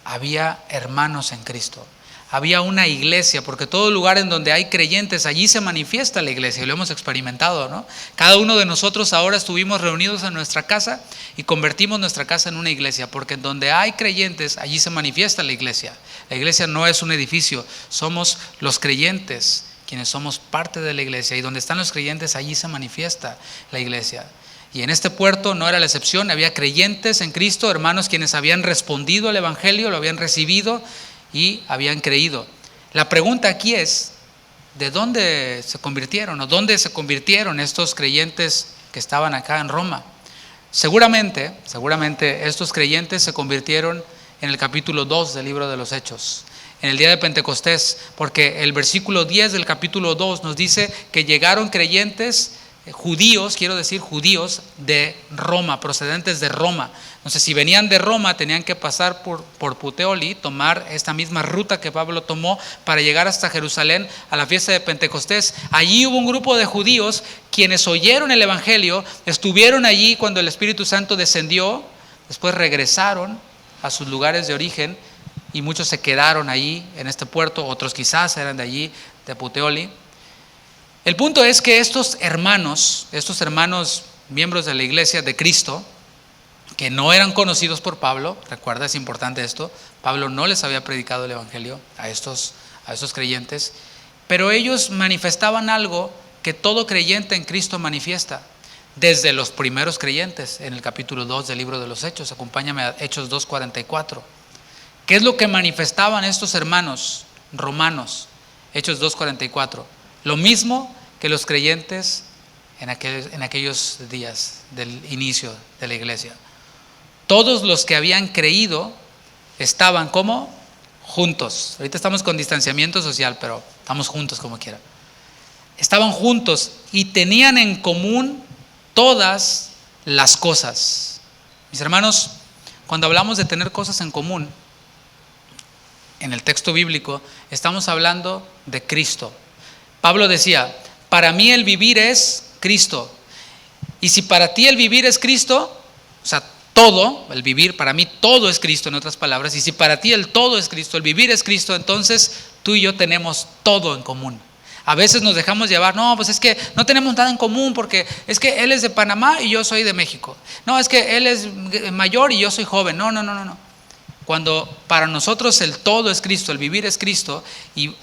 había hermanos en Cristo. Había una iglesia, porque todo lugar en donde hay creyentes, allí se manifiesta la iglesia, y lo hemos experimentado, ¿no? Cada uno de nosotros ahora estuvimos reunidos en nuestra casa y convertimos nuestra casa en una iglesia, porque en donde hay creyentes, allí se manifiesta la iglesia. La iglesia no es un edificio, somos los creyentes quienes somos parte de la iglesia, y donde están los creyentes, allí se manifiesta la iglesia. Y en este puerto no era la excepción, había creyentes en Cristo, hermanos quienes habían respondido al evangelio, lo habían recibido y habían creído. La pregunta aquí es, ¿de dónde se convirtieron o dónde se convirtieron estos creyentes que estaban acá en Roma? Seguramente estos creyentes se convirtieron en el capítulo 2 del libro de los Hechos, en el día de Pentecostés, porque el versículo 10 del capítulo 2 nos dice que llegaron creyentes judíos, quiero decir judíos de Roma, procedentes de Roma. Entonces, si venían de Roma, tenían que pasar por Puteoli, tomar esta misma ruta que Pablo tomó para llegar hasta Jerusalén a la fiesta de Pentecostés. Allí hubo un grupo de judíos quienes oyeron el evangelio, estuvieron allí cuando el Espíritu Santo descendió, después regresaron a sus lugares de origen y muchos se quedaron allí en este puerto, otros quizás eran de allí, de Puteoli. El punto es que estos hermanos miembros de la iglesia de Cristo, que no eran conocidos por Pablo, recuerda, es importante esto, Pablo no les había predicado el evangelio a estos creyentes, pero ellos manifestaban algo que todo creyente en Cristo manifiesta, desde los primeros creyentes, en el capítulo 2 del libro de los Hechos. Acompáñame a Hechos 2:44. ¿Qué es lo que manifestaban estos hermanos romanos? Hechos 2:44. Lo mismo que los creyentes en aquellos días del inicio de la iglesia. Todos los que habían creído estaban como juntos. Ahorita estamos con distanciamiento social, pero estamos juntos como quiera. Estaban juntos y tenían en común todas las cosas. Mis hermanos, cuando hablamos de tener cosas en común, en el texto bíblico, estamos hablando de Cristo. Pablo decía, para mí el vivir es Cristo. Y si para ti el vivir es Cristo, o sea, todo, el vivir, para mí todo es Cristo, en otras palabras. Y si para ti el todo es Cristo, el vivir es Cristo, entonces tú y yo tenemos todo en común. A veces nos dejamos llevar, no, pues es que no tenemos nada en común porque es que él es de Panamá y yo soy de México. No, es que él es mayor y yo soy joven. No. Cuando para nosotros el todo es Cristo, el vivir es Cristo, y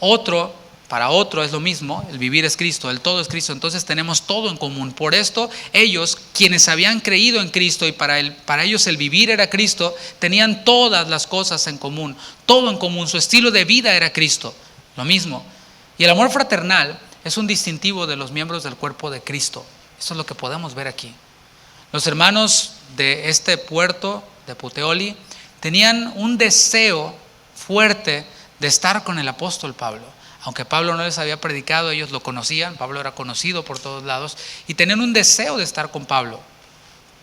para otro es lo mismo, el vivir es Cristo, el todo es Cristo, entonces tenemos todo en común. Por esto ellos, quienes habían creído en Cristo y para ellos el vivir era Cristo, tenían todas las cosas en común, todo en común, su estilo de vida era Cristo, lo mismo. Y el amor fraternal es un distintivo de los miembros del cuerpo de Cristo. Eso es lo que podemos ver aquí. Los hermanos de este puerto de Puteoli tenían un deseo fuerte de estar con el apóstol Pablo. Aunque Pablo no les había predicado, ellos lo conocían, Pablo era conocido por todos lados, y tenían un deseo de estar con Pablo.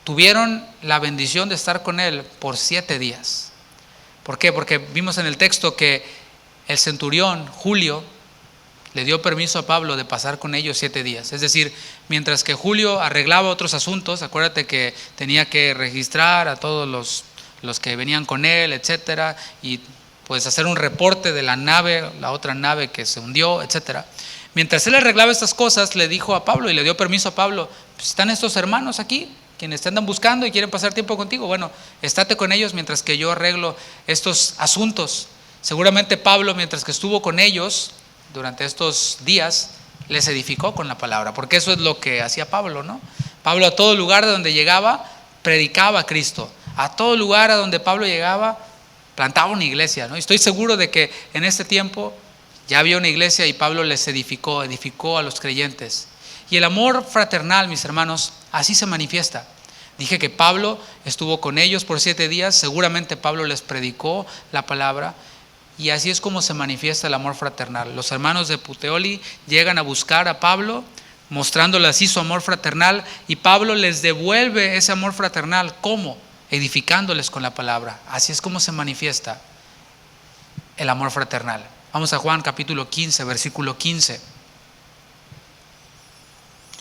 Tuvieron la bendición de estar con él por 7 días. ¿Por qué? Porque vimos en el texto que el centurión, Julio, le dio permiso a Pablo de pasar con ellos 7 días. Es decir, mientras que Julio arreglaba otros asuntos, acuérdate que tenía que registrar a todos los que venían con él, etcétera, y pues hacer un reporte de la nave, la otra nave que se hundió, etcétera. Mientras él arreglaba estas cosas, le dijo a Pablo y le dio permiso a Pablo, pues están estos hermanos aquí, quienes te andan buscando y quieren pasar tiempo contigo. Bueno, estate con ellos mientras que yo arreglo estos asuntos. Seguramente Pablo, mientras que estuvo con ellos durante estos días, les edificó con la palabra, porque eso es lo que hacía Pablo, ¿no? Pablo a todo lugar de donde llegaba, predicaba a Cristo. A todo lugar a donde Pablo llegaba, plantaba una iglesia, ¿no? Y estoy seguro de que en este tiempo ya había una iglesia y Pablo les edificó a los creyentes. Y el amor fraternal, mis hermanos, así se manifiesta. Dije que Pablo estuvo con ellos por 7 días, seguramente Pablo les predicó la palabra, y así es como se manifiesta el amor fraternal. Los hermanos de Puteoli llegan a buscar a Pablo, mostrándole así su amor fraternal, y Pablo les devuelve ese amor fraternal. ¿Cómo? Edificándoles con la palabra. Así es como se manifiesta el amor fraternal. Vamos a Juan capítulo 15, versículo 15.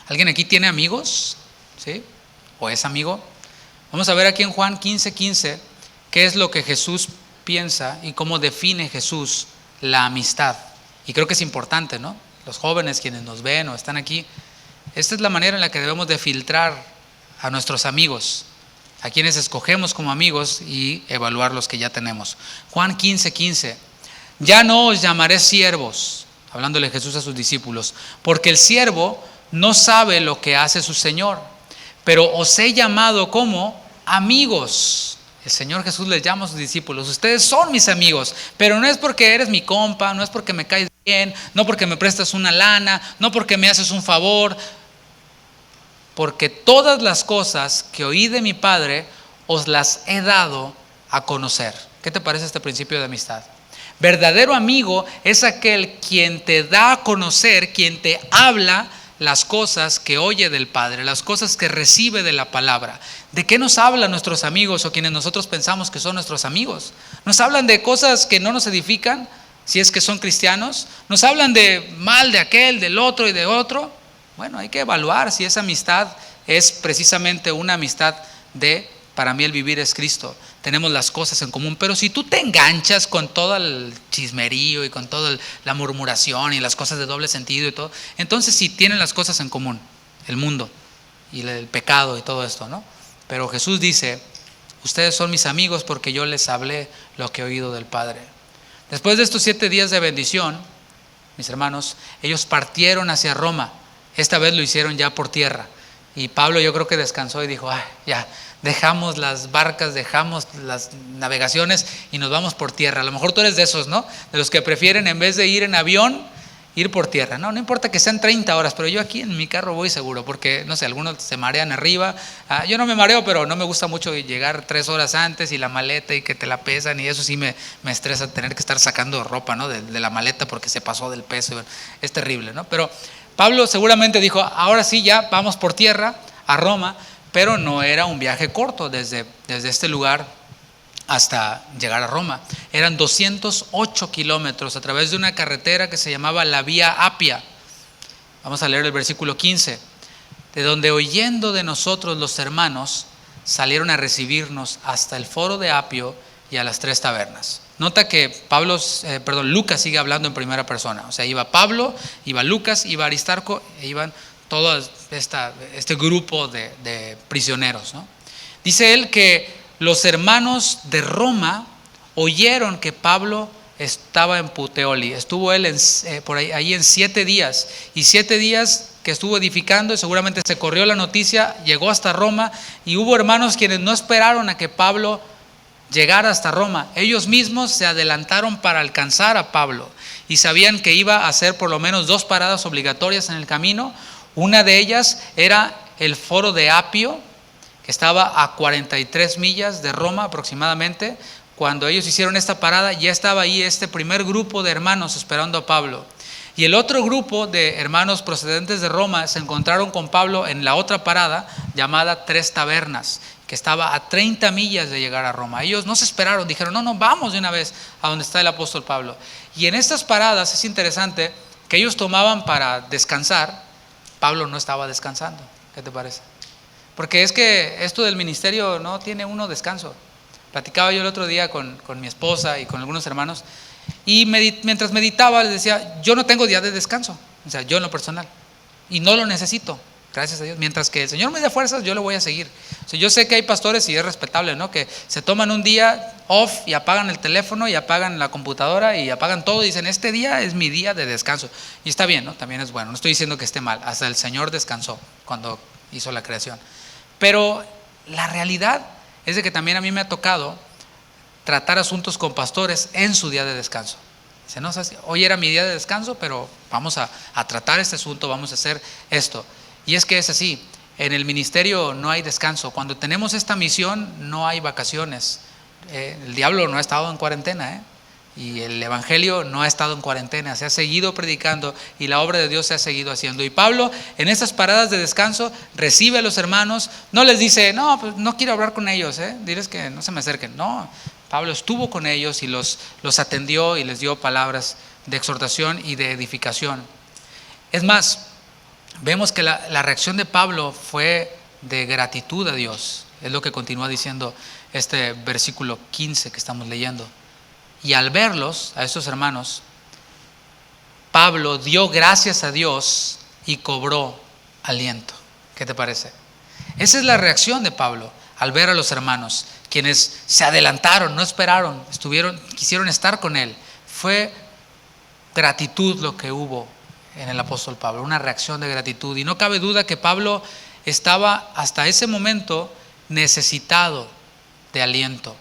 ¿Alguien aquí tiene amigos? ¿Sí? ¿O es amigo? Vamos a ver aquí en Juan 15:15 qué es lo que Jesús piensa y cómo define Jesús la amistad. Y creo que es importante, ¿no? Los jóvenes quienes nos ven o están aquí, esta es la manera en la que debemos de filtrar a nuestros amigos, a quienes escogemos como amigos, y evaluar los que ya tenemos. Juan 15:15. Ya no os llamaré siervos, hablándole Jesús a sus discípulos, porque el siervo no sabe lo que hace su Señor, pero os he llamado como amigos. El Señor Jesús les llama a sus discípulos, ustedes son mis amigos, pero no es porque eres mi compa, no es porque me caes bien, no porque me prestas una lana, no porque me haces un favor, porque todas las cosas que oí de mi Padre os las he dado a conocer. ¿Qué te parece este principio de amistad? Verdadero amigo es aquel quien te da a conocer, quien te habla las cosas que oye del Padre, las cosas que recibe de la palabra. ¿De qué nos hablan nuestros amigos o quienes nosotros pensamos que son nuestros amigos? ¿Nos hablan de cosas que no nos edifican, si es que son cristianos? ¿Nos hablan de mal de aquel, del otro y de otro? Bueno, hay que evaluar si esa amistad es precisamente una amistad de, para mí el vivir es Cristo. Tenemos las cosas en común, pero si tú te enganchas con todo el chismerío y con toda la murmuración y las cosas de doble sentido y todo, entonces sí tienen las cosas en común, el mundo y el pecado y todo esto, ¿no? Pero Jesús dice, ustedes son mis amigos porque yo les hablé lo que he oído del Padre. Después de estos 7 días de bendición, mis hermanos, ellos partieron hacia Roma. Esta vez lo hicieron ya por tierra. Y Pablo yo creo que descansó y dijo, ya, dejamos las barcas, dejamos las navegaciones y nos vamos por tierra. A lo mejor tú eres de esos, ¿no? De los que prefieren en vez de ir en avión, ir por tierra. No importa que sean 30 horas, pero yo aquí en mi carro voy seguro, porque no sé, algunos se marean arriba. Yo no me mareo, pero no me gusta mucho llegar 3 horas antes y la maleta y que te la pesan, y eso sí me estresa, tener que estar sacando ropa, ¿no? de la maleta porque se pasó del peso. Es terrible, ¿no? Pero Pablo seguramente dijo, ahora sí ya vamos por tierra a Roma, pero no era un viaje corto desde este lugar hasta llegar a Roma. Eran 208 kilómetros a través de una carretera que se llamaba la Vía Apia. Vamos a leer el versículo 15. De donde oyendo de nosotros los hermanos, salieron a recibirnos hasta el foro de Apio y a las 3 tabernas. Nota que Lucas sigue hablando en primera persona. O sea, iba Pablo, iba Lucas, iba Aristarco, e iban todo este grupo de prisioneros, ¿no? Dice él que los hermanos de Roma oyeron que Pablo estaba en Puteoli. Estuvo él por ahí en 7 días. Y 7 días que estuvo edificando, y seguramente se corrió la noticia, llegó hasta Roma, y hubo hermanos quienes no esperaron a que Pablo llegara hasta Roma. Ellos mismos se adelantaron para alcanzar a Pablo y sabían que iba a hacer por lo menos 2 paradas obligatorias en el camino. Una de ellas era el foro de Apio, que estaba a 43 millas de Roma aproximadamente. Cuando ellos hicieron esta parada, ya estaba ahí este primer grupo de hermanos esperando a Pablo. Y el otro grupo de hermanos procedentes de Roma se encontraron con Pablo en la otra parada llamada 3 Tabernas, que estaba a 30 millas de llegar a Roma. Ellos no se esperaron, dijeron, no, vamos de una vez a donde está el apóstol Pablo. Y en estas paradas es interesante que ellos tomaban para descansar. Pablo no estaba descansando. ¿Qué te parece? Porque es que esto del ministerio no tiene uno descanso. Platicaba yo el otro día con mi esposa y con algunos hermanos, y mientras meditaba les decía, yo no tengo día de descanso, o sea, yo en lo personal, y no lo necesito, gracias a Dios. Mientras que el Señor me dé fuerzas, yo lo voy a seguir. O sea, yo sé que hay pastores, y es respetable, ¿no?, que se toman un día off y apagan el teléfono y apagan la computadora y apagan todo y dicen, este día es mi día de descanso. Y está bien, ¿no? También es bueno, no estoy diciendo que esté mal, hasta el Señor descansó cuando hizo la creación. Pero la realidad es de que también a mí me ha tocado tratar asuntos con pastores en su día de descanso. Dice, no, hoy era mi día de descanso, pero vamos a tratar este asunto, vamos a hacer esto. Y es que es así, en el ministerio no hay descanso. Cuando tenemos esta misión no hay vacaciones. El diablo no ha estado en cuarentena, y el evangelio no ha estado en cuarentena, se ha seguido predicando y la obra de Dios se ha seguido haciendo. Y Pablo en esas paradas de descanso recibe a los hermanos, no les dice, no, pues no quiero hablar con ellos, diles que no se me acerquen. No, Pablo estuvo con ellos y los atendió y les dio palabras de exhortación y de edificación. Es más, vemos que la reacción de Pablo fue de gratitud a Dios. Es lo que continúa diciendo este versículo 15 que estamos leyendo. Y al verlos, a estos hermanos, Pablo dio gracias a Dios y cobró aliento. ¿Qué te parece? Esa es la reacción de Pablo al ver a los hermanos, quienes se adelantaron, no esperaron, quisieron estar con él. Fue gratitud lo que hubo en el apóstol Pablo, una reacción de gratitud. Y no cabe duda que Pablo estaba hasta ese momento necesitado de aliento.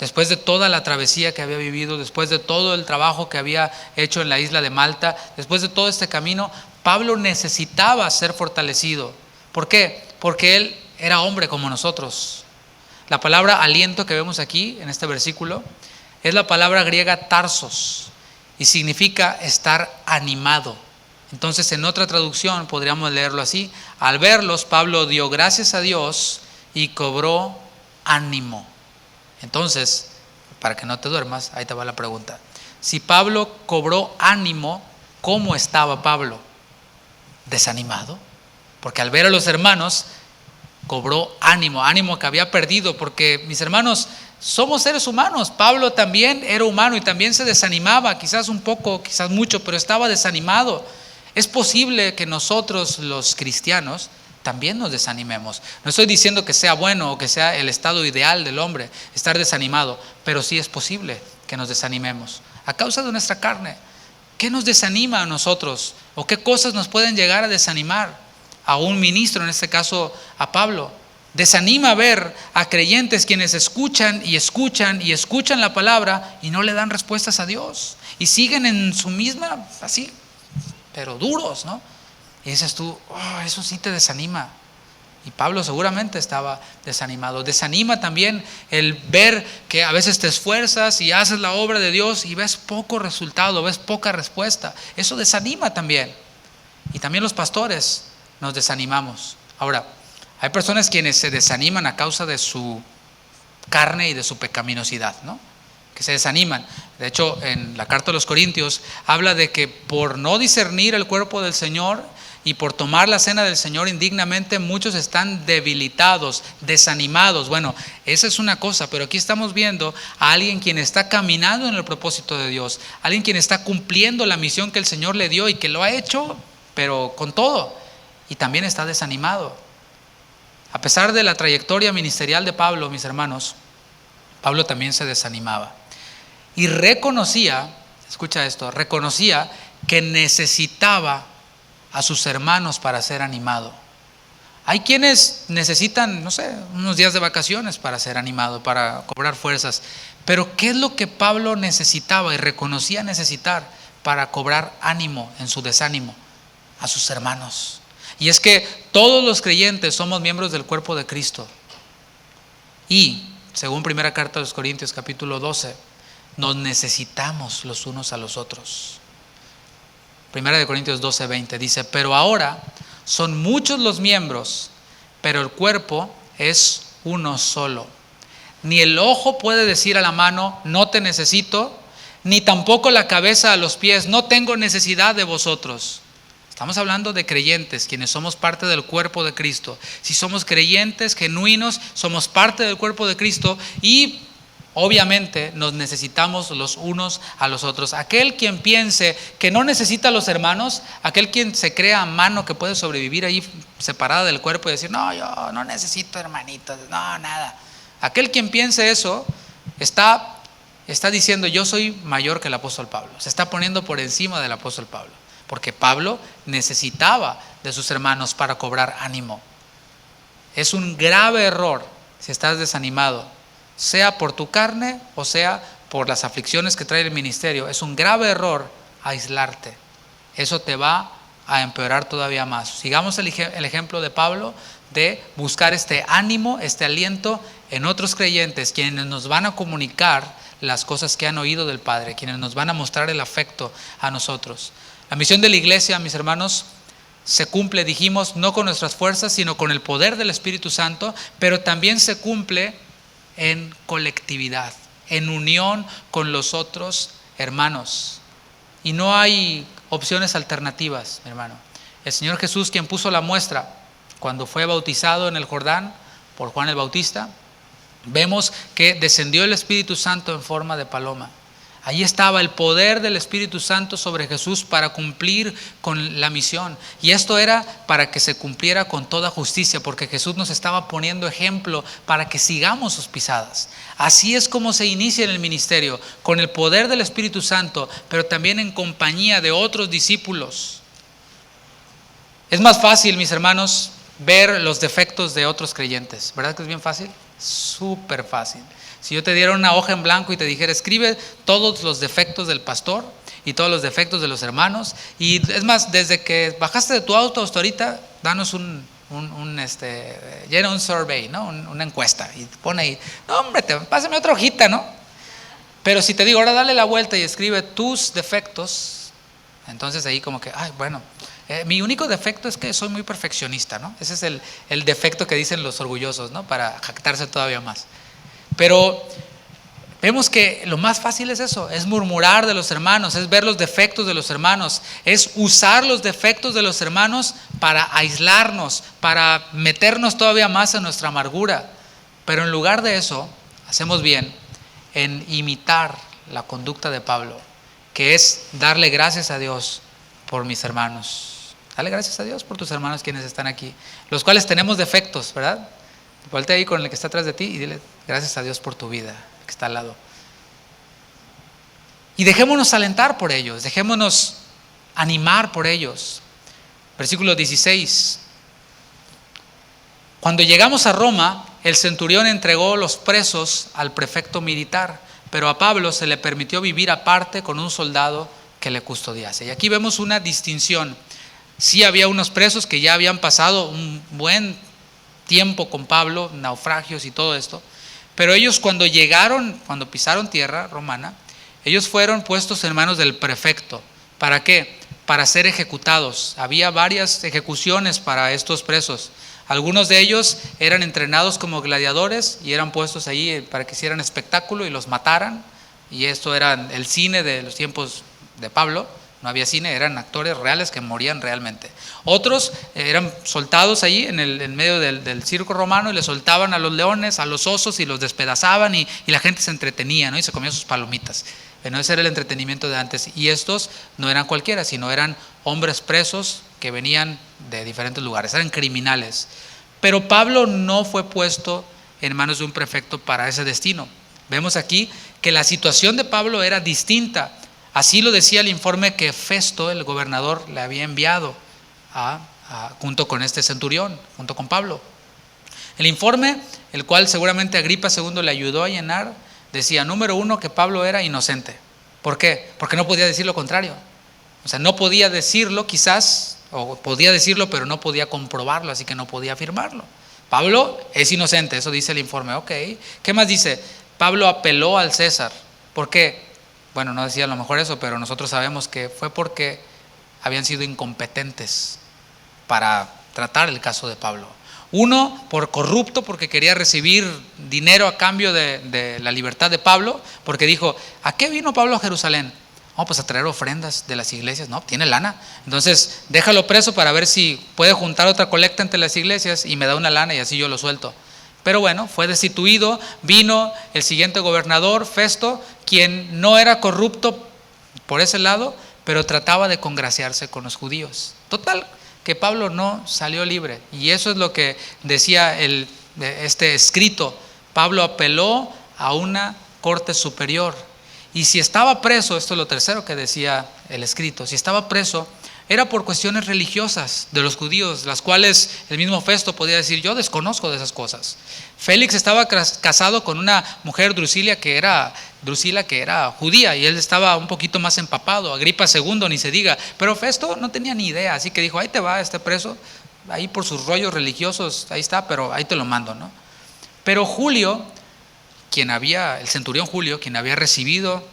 después de toda la travesía que había vivido, después de todo el trabajo que había hecho en la isla de Malta, después de todo este camino, Pablo necesitaba ser fortalecido. ¿Por qué? Porque él era hombre como nosotros. La palabra aliento que vemos aquí en este versículo es la palabra griega tarsos y significa estar animado. Entonces, en otra traducción podríamos leerlo así: al verlos, Pablo dio gracias a Dios y cobró ánimo. Entonces, para que no te duermas, ahí te va la pregunta. Si Pablo cobró ánimo, ¿cómo estaba Pablo? ¿Desanimado? Porque al ver a los hermanos, cobró ánimo, ánimo que había perdido, porque mis hermanos, somos seres humanos. Pablo también era humano y también se desanimaba, quizás un poco, quizás mucho, pero estaba desanimado. Es posible que nosotros los cristianos también nos desanimemos. No estoy diciendo que sea bueno o que sea el estado ideal del hombre estar desanimado, pero sí es posible que nos desanimemos a causa de nuestra carne. ¿Qué nos desanima a nosotros? ¿O qué cosas nos pueden llegar a desanimar? A un ministro, en este caso a Pablo. Desanima ver a creyentes quienes escuchan y escuchan y escuchan la palabra y no le dan respuestas a Dios. Y siguen en su misma, así, pero duros, ¿no? Y dices tú, eso sí te desanima. Y Pablo seguramente estaba desanimado. Desanima también el ver que a veces te esfuerzas y haces la obra de Dios y ves poco resultado, ves poca respuesta. Eso desanima también. Y también los pastores nos desanimamos. Ahora, hay personas quienes se desaniman a causa de su carne y de su pecaminosidad, ¿no? Que se desaniman. De hecho, en la carta a los Corintios habla de que por no discernir el cuerpo del Señor y por tomar la cena del Señor indignamente, muchos están debilitados, desanimados. Bueno, esa es una cosa, pero aquí estamos viendo a alguien quien está caminando en el propósito de Dios, alguien quien está cumpliendo la misión que el Señor le dio y que lo ha hecho, pero con todo, y también está desanimado. A pesar de la trayectoria ministerial de Pablo, mis hermanos, Pablo también se desanimaba y reconocía, escucha esto, reconocía que necesitaba a sus hermanos para ser animado. Hay quienes necesitan, no sé, unos días de vacaciones para ser animado, para cobrar fuerzas. Pero ¿qué es lo que Pablo necesitaba y reconocía necesitar para cobrar ánimo en su desánimo? A sus hermanos. Y es que todos los creyentes somos miembros del cuerpo de Cristo. Y, según primera carta a los Corintios, capítulo 12, nos necesitamos los unos a los otros. Primera de Corintios 12:20 dice: pero ahora son muchos los miembros, pero el cuerpo es uno solo. Ni el ojo puede decir a la mano, no te necesito, ni tampoco la cabeza a los pies, no tengo necesidad de vosotros. Estamos hablando de creyentes, quienes somos parte del cuerpo de Cristo. Si somos creyentes genuinos, somos parte del cuerpo de Cristo y obviamente nos necesitamos los unos a los otros. Aquel quien piense que no necesita a los hermanos, aquel quien se crea a mano que puede sobrevivir ahí separada del cuerpo y decir, no, yo no necesito hermanitos, no, nada. Aquel quien piense eso está diciendo, yo soy mayor que el apóstol Pablo. Se está poniendo por encima del apóstol Pablo. Porque Pablo necesitaba de sus hermanos para cobrar ánimo. Es un grave error si estás desanimado, sea por tu carne o sea por las aflicciones que trae el ministerio. Es un grave error aislarte. Eso te va a empeorar todavía más. Sigamos el ejemplo de Pablo de buscar este ánimo, este aliento en otros creyentes, quienes nos van a comunicar las cosas que han oído del Padre, quienes nos van a mostrar el afecto a nosotros. La misión de la iglesia, mis hermanos, se cumple, dijimos, no con nuestras fuerzas, sino con el poder del Espíritu Santo, pero también se cumple en colectividad, en unión con los otros hermanos. Y no hay opciones alternativas, mi hermano. El Señor Jesús, quien puso la muestra cuando fue bautizado en el Jordán por Juan el Bautista, vemos que descendió el Espíritu Santo en forma de paloma. Ahí estaba el poder del Espíritu Santo sobre Jesús para cumplir con la misión. Y esto era para que se cumpliera con toda justicia, porque Jesús nos estaba poniendo ejemplo para que sigamos sus pisadas. Así es como se inicia en el ministerio, con el poder del Espíritu Santo, pero también en compañía de otros discípulos. Es más fácil, mis hermanos, ver los defectos de otros creyentes. ¿Verdad que es bien fácil? Súper fácil. Si yo te diera una hoja en blanco y te dijera, escribe todos los defectos del pastor y todos los defectos de los hermanos, y es más, desde que bajaste de tu auto hasta ahorita, danos llena un survey, ¿no? Una encuesta, y pone ahí, no hombre, pásame otra hojita, ¿no? Pero si te digo, ahora dale la vuelta y escribe tus defectos, entonces ahí como que, ay, bueno, mi único defecto es que soy muy perfeccionista, ¿no? Ese es el defecto que dicen los orgullosos, ¿no? Para jactarse todavía más. Pero vemos que lo más fácil es eso, es murmurar de los hermanos, es ver los defectos de los hermanos, es usar los defectos de los hermanos para aislarnos, para meternos todavía más en nuestra amargura. Pero en lugar de eso, hacemos bien en imitar la conducta de Pablo, que es darle gracias a Dios por mis hermanos. Dale gracias a Dios por tus hermanos quienes están aquí, los cuales tenemos defectos, ¿verdad? Voltea ahí con el que está atrás de ti y dile gracias a Dios por tu vida, que está al lado. Y dejémonos alentar por ellos, dejémonos animar por ellos. Versículo 16. Cuando llegamos a Roma, el centurión entregó los presos al prefecto militar, pero a Pablo se le permitió vivir aparte con un soldado que le custodiase. Y aquí vemos una distinción. Sí había unos presos que ya habían pasado un buen tiempo con Pablo, naufragios y todo esto, pero ellos cuando llegaron, cuando pisaron tierra romana, ellos fueron puestos en manos del prefecto. ¿Para qué? Para ser ejecutados. Había varias ejecuciones para estos presos. Algunos de ellos eran entrenados como gladiadores y eran puestos ahí para que hicieran espectáculo y los mataran. Y esto era el cine de los tiempos de Pablo. No había cine, eran actores reales que morían realmente. Otros eran soltados ahí en medio del circo romano y les soltaban a los leones, a los osos y los despedazaban y la gente se entretenía, ¿no? Y se comía sus palomitas. Bueno, ese era el entretenimiento de antes. Y estos no eran cualquiera, sino eran hombres presos que venían de diferentes lugares, eran criminales. Pero Pablo no fue puesto en manos de un prefecto para ese destino. Vemos aquí que la situación de Pablo era distinta. Así lo decía el informe que Festo, el gobernador, le había enviado junto con este centurión, junto con Pablo. El informe, el cual seguramente Agripa II le ayudó a llenar, decía, número 1, que Pablo era inocente. ¿Por qué? Porque no podía decir lo contrario. O sea, no podía decirlo quizás, o podía decirlo, pero no podía comprobarlo, así que no podía afirmarlo. Pablo es inocente, eso dice el informe. Ok, ¿qué más dice? Pablo apeló al César. ¿Por qué? Bueno, no decía a lo mejor eso, pero nosotros sabemos que fue porque habían sido incompetentes para tratar el caso de Pablo. Uno, por corrupto, porque quería recibir dinero a cambio de la libertad de Pablo, porque dijo, ¿a qué vino Pablo a Jerusalén? Pues a traer ofrendas de las iglesias. No, tiene lana. Entonces, déjalo preso para ver si puede juntar otra colecta entre las iglesias y me da una lana y así yo lo suelto. Pero bueno, fue destituido, vino el siguiente gobernador, Festo, quien no era corrupto por ese lado, pero trataba de congraciarse con los judíos. Total, que Pablo no salió libre. Y eso es lo que decía este escrito. Pablo apeló a una corte superior. Y si estaba preso, esto es lo tercero que decía el escrito, si estaba preso, era por cuestiones religiosas de los judíos, las cuales el mismo Festo podía decir, yo desconozco de esas cosas. Félix estaba casado con una mujer Drusila que era judía, y él estaba un poquito más empapado. Agripa II ni se diga, pero Festo no tenía ni idea, así que dijo, ahí te va este preso, ahí por sus rollos religiosos, ahí está, pero ahí te lo mando, ¿no? Pero Julio, el centurión Julio, quien había recibido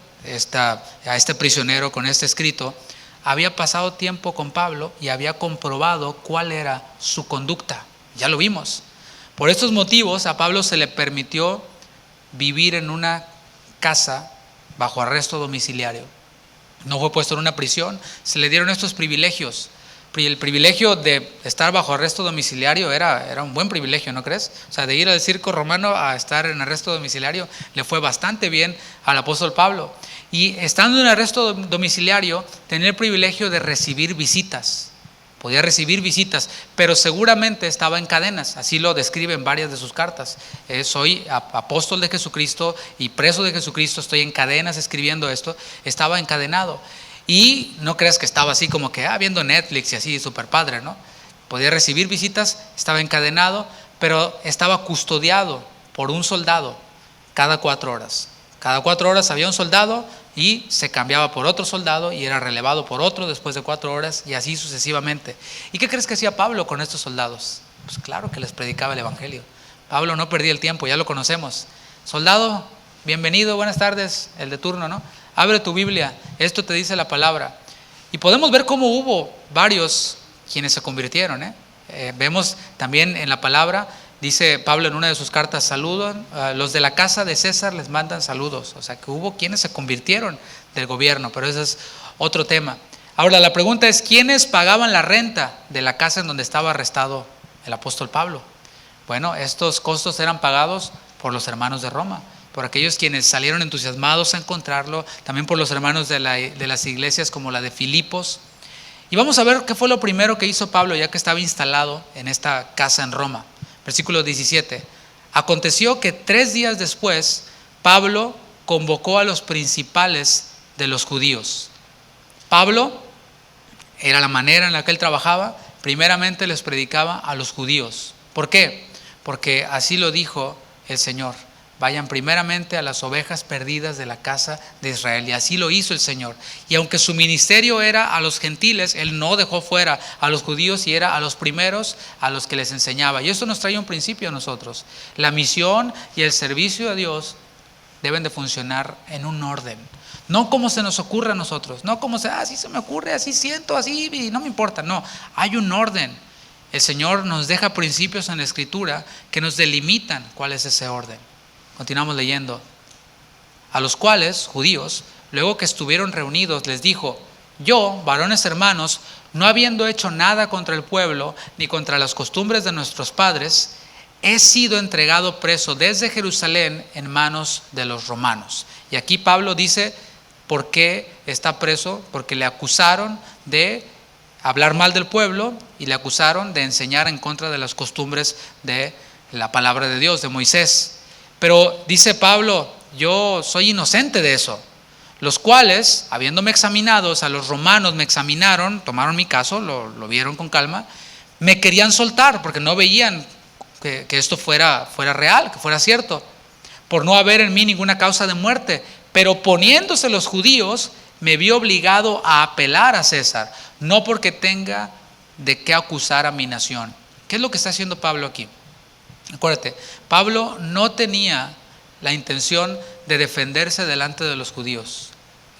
a este prisionero con este escrito, había pasado tiempo con Pablo y había comprobado cuál era su conducta. Ya lo vimos. Por estos motivos a Pablo se le permitió vivir en una casa bajo arresto domiciliario. No fue puesto en una prisión, se le dieron estos privilegios. El privilegio de estar bajo arresto domiciliario era un buen privilegio, ¿no crees? O sea, de ir al circo romano a estar en arresto domiciliario le fue bastante bien al apóstol Pablo. Y estando en arresto domiciliario, tenía el privilegio de recibir visitas. Podía recibir visitas, pero seguramente estaba en cadenas. Así lo describe en varias de sus cartas. Soy apóstol de Jesucristo y preso de Jesucristo, estoy en cadenas escribiendo esto. Estaba encadenado. Y no creas que estaba así como que viendo Netflix y así, súper padre, ¿no? Podía recibir visitas, estaba encadenado, pero estaba custodiado por un soldado. cada 4 horas. Cada 4 horas había un soldado y se cambiaba por otro soldado y era relevado por otro después de 4 horas y así sucesivamente. ¿Y qué crees que hacía Pablo con estos soldados? Pues claro que les predicaba el evangelio. Pablo no perdía el tiempo, ya lo conocemos. Soldado, bienvenido, buenas tardes, el de turno, ¿no? Abre tu Biblia, esto te dice la palabra. Y podemos ver cómo hubo varios quienes se convirtieron, vemos también en la palabra, dice Pablo en una de sus cartas, saludan, los de la casa de César les mandan saludos. O sea que hubo quienes se convirtieron del gobierno, pero ese es otro tema. Ahora la pregunta es, ¿quiénes pagaban la renta de la casa en donde estaba arrestado el apóstol Pablo? Bueno, estos costos eran pagados por los hermanos de Roma, por aquellos quienes salieron entusiasmados a encontrarlo, también por los hermanos de las iglesias como la de Filipos. Y vamos a ver qué fue lo primero que hizo Pablo ya que estaba instalado en esta casa en Roma. Versículo 17. Aconteció que 3 días después, Pablo convocó a los principales de los judíos. Pablo, era la manera en la que él trabajaba, primeramente les predicaba a los judíos. ¿Por qué? Porque así lo dijo el Señor. Vayan primeramente a las ovejas perdidas de la casa de Israel. Y así lo hizo el Señor. Y aunque su ministerio era a los gentiles, Él no dejó fuera a los judíos y era a los primeros a los que les enseñaba. Y esto nos trae un principio a nosotros. La misión y el servicio a Dios deben de funcionar en un orden. No como se nos ocurre a nosotros. No como así se me ocurre, así siento, así y no me importa. No, hay un orden. El Señor nos deja principios en la Escritura que nos delimitan cuál es ese orden. Continuamos leyendo. A los cuales, judíos, luego que estuvieron reunidos, les dijo: yo, varones hermanos, no habiendo hecho nada contra el pueblo, ni contra las costumbres de nuestros padres, he sido entregado preso desde Jerusalén en manos de los romanos. Y aquí Pablo dice por qué está preso, porque le acusaron de hablar mal del pueblo y le acusaron de enseñar en contra de las costumbres de la palabra de Dios, de Moisés. Pero dice Pablo, yo soy inocente de eso. Los cuales, habiéndome examinados, a los romanos me examinaron, tomaron mi caso, lo vieron con calma, me querían soltar porque no veían que esto fuera real, que fuera cierto, por no haber en mí ninguna causa de muerte. Pero poniéndose los judíos, me vi obligado a apelar a César, no porque tenga de qué acusar a mi nación. ¿Qué es lo que está haciendo Pablo aquí? Acuérdate, Pablo no tenía la intención de defenderse delante de los judíos.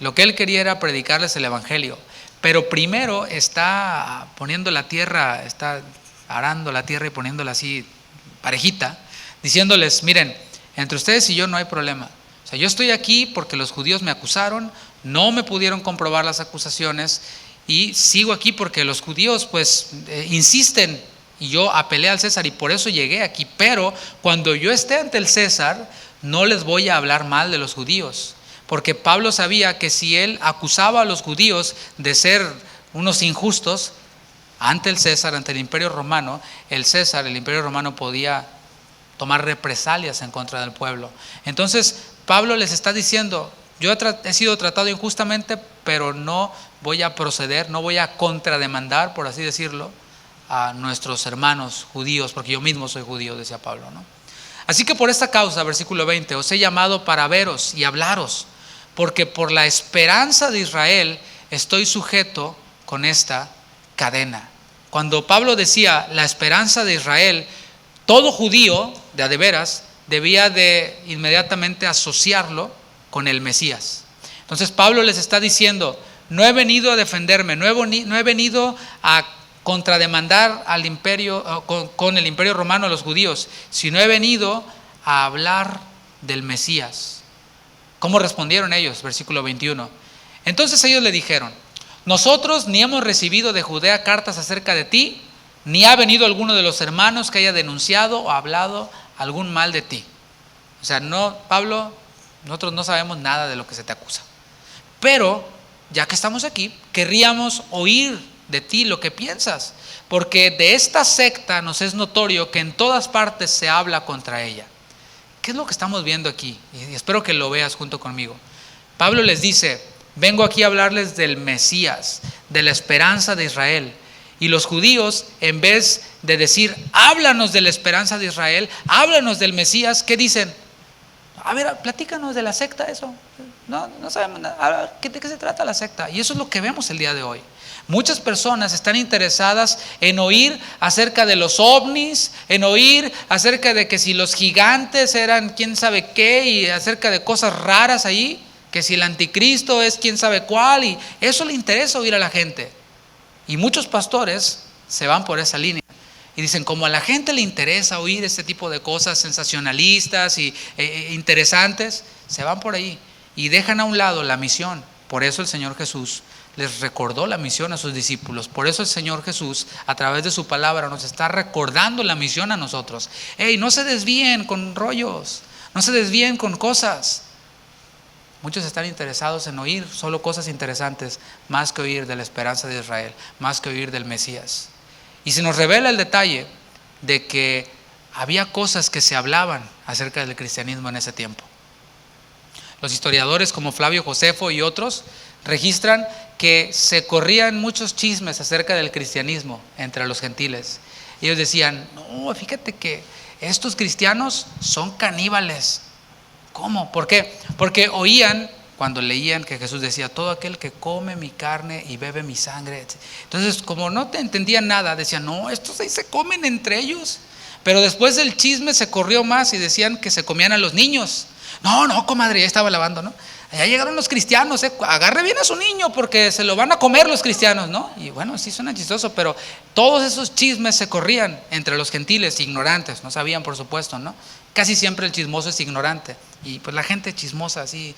Lo que él quería era predicarles el evangelio. Pero primero está poniendo la tierra, está arando la tierra y poniéndola así parejita, diciéndoles, miren, entre ustedes y yo no hay problema. O sea, yo estoy aquí porque los judíos me acusaron, no me pudieron comprobar las acusaciones y sigo aquí porque los judíos insisten. Y yo apelé al César y por eso llegué aquí. Pero cuando yo esté ante el César, no les voy a hablar mal de los judíos. Porque Pablo sabía que si él acusaba a los judíos de ser unos injustos, ante el César, ante el Imperio Romano, el Imperio Romano podía tomar represalias en contra del pueblo. Entonces, Pablo les está diciendo, yo he sido tratado injustamente, pero no voy a proceder, no voy a contrademandar, por así decirlo, a nuestros hermanos judíos, porque yo mismo soy judío, decía Pablo, ¿no? Así que por esta causa, versículo 20, os he llamado para veros y hablaros, porque por la esperanza de Israel estoy sujeto con esta cadena. Cuando Pablo decía la esperanza de Israel, todo judío, de a de veras, debía de inmediatamente asociarlo con el Mesías. Entonces Pablo les está diciendo, no he venido a defenderme, no he venido a contrademandar al imperio, con el imperio romano a los judíos, sino he venido a hablar del Mesías. ¿Cómo respondieron ellos? Versículo 21. Entonces ellos le dijeron, nosotros ni hemos recibido de Judea cartas acerca de ti, ni ha venido alguno de los hermanos que haya denunciado o hablado algún mal de ti. O sea, no, Pablo, nosotros no sabemos nada de lo que se te acusa. Pero, ya que estamos aquí, querríamos oír de ti lo que piensas, porque de esta secta nos es notorio que en todas partes se habla contra ella. ¿Qué es lo que estamos viendo aquí? Y espero que lo veas junto conmigo. Pablo les dice, vengo aquí a hablarles del Mesías, de la esperanza de Israel. Y los judíos, en vez de decir, háblanos de la esperanza de Israel, háblanos del Mesías, ¿qué dicen? A ver, platícanos de la secta eso. No sabemos nada. A ver, ¿de qué se trata la secta? Y eso es lo que vemos el día de hoy. Muchas personas están interesadas en oír acerca de los ovnis, en oír acerca de que si los gigantes eran quién sabe qué, y acerca de cosas raras ahí, que si el anticristo es quién sabe cuál, y eso le interesa oír a la gente. Y muchos pastores se van por esa línea. Y dicen, como a la gente le interesa oír este tipo de cosas sensacionalistas y interesantes, se van por ahí y dejan a un lado la misión. Por eso el Señor Jesús les recordó la misión a sus discípulos. Por eso el Señor Jesús, a través de su palabra, nos está recordando la misión a nosotros. No se desvíen con rollos, no se desvíen con cosas. Muchos están interesados en oír solo cosas interesantes, más que oír de la esperanza de Israel, más que oír del Mesías. Y se nos revela el detalle de que había cosas que se hablaban acerca del cristianismo en ese tiempo. Los historiadores como Flavio Josefo y otros registran que se corrían muchos chismes acerca del cristianismo entre los gentiles. Ellos decían, no, fíjate que estos cristianos son caníbales. ¿Cómo? ¿Por qué? Porque oían, cuando leían que Jesús decía, todo aquel que come mi carne y bebe mi sangre. Entonces, como no te entendían nada, decían, no, estos ahí se comen entre ellos. Pero después del chisme se corrió más y decían que se comían a los niños. No, comadre, ya estaba lavando, ¿no? Allá llegaron los cristianos, agarre bien a su niño porque se lo van a comer los cristianos, ¿no? Y bueno, sí suena chistoso, pero todos esos chismes se corrían entre los gentiles, ignorantes, no sabían, por supuesto, ¿no? Casi siempre el chismoso es ignorante. Y pues la gente chismosa así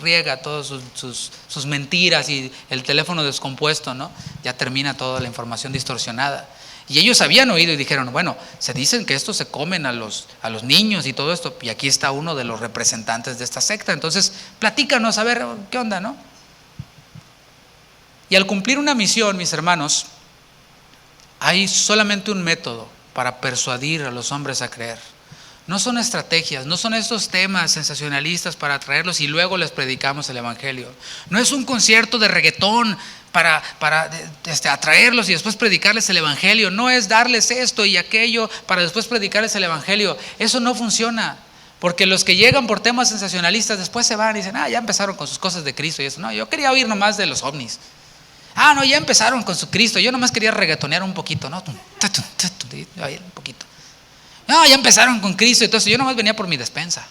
riega todas sus mentiras y el teléfono descompuesto, ¿no? Ya termina toda la información distorsionada. Y ellos habían oído y dijeron, bueno, se dicen que estos se comen a los niños y todo esto. Y aquí está uno de los representantes de esta secta. Entonces, platícanos, a ver, ¿qué onda, no? Y al cumplir una misión, mis hermanos, hay solamente un método para persuadir a los hombres a creer. No son estrategias, no son estos temas sensacionalistas para atraerlos y luego les predicamos el evangelio. No es un concierto de reggaetón para atraerlos y después predicarles el evangelio. No es darles esto y aquello para después predicarles el evangelio. Eso no funciona. Porque los que llegan por temas sensacionalistas después se van y dicen, ya empezaron con sus cosas de Cristo y eso. No, yo quería oír nomás de los ovnis. No, ya empezaron con su Cristo. Yo nomás quería reggaetonear un poquito, ¿no? Un poquito. No, ya empezaron con Cristo. Entonces yo nomás venía por mi despensa,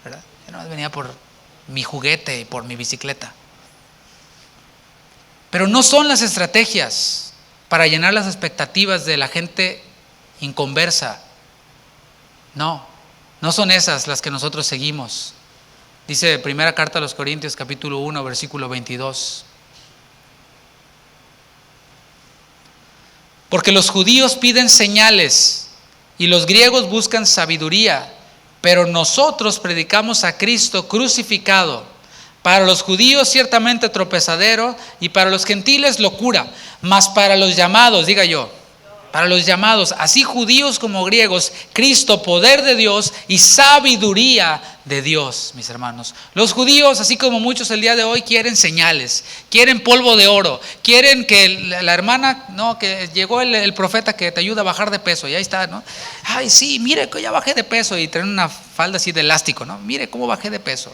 ¿verdad? Yo nomás venía por mi juguete y por mi bicicleta. Pero no son las estrategias para llenar las expectativas de la gente inconversa. No son esas las que nosotros seguimos. Dice primera carta a los Corintios, capítulo 1, versículo 22. Porque los judíos piden señales y los griegos buscan sabiduría, pero nosotros predicamos a Cristo crucificado. Para los judíos ciertamente tropezadero y para los gentiles locura, mas para los llamados, diga yo, para los llamados, así judíos como griegos, Cristo, poder de Dios y sabiduría de Dios, mis hermanos. Los judíos, así como muchos el día de hoy, quieren señales, quieren polvo de oro, quieren que la hermana, no, que llegó el profeta que te ayuda a bajar de peso, y ahí está, ¿no? Ay, sí, mire que ya bajé de peso, y traen una falda así de elástico, ¿no? Mire cómo bajé de peso.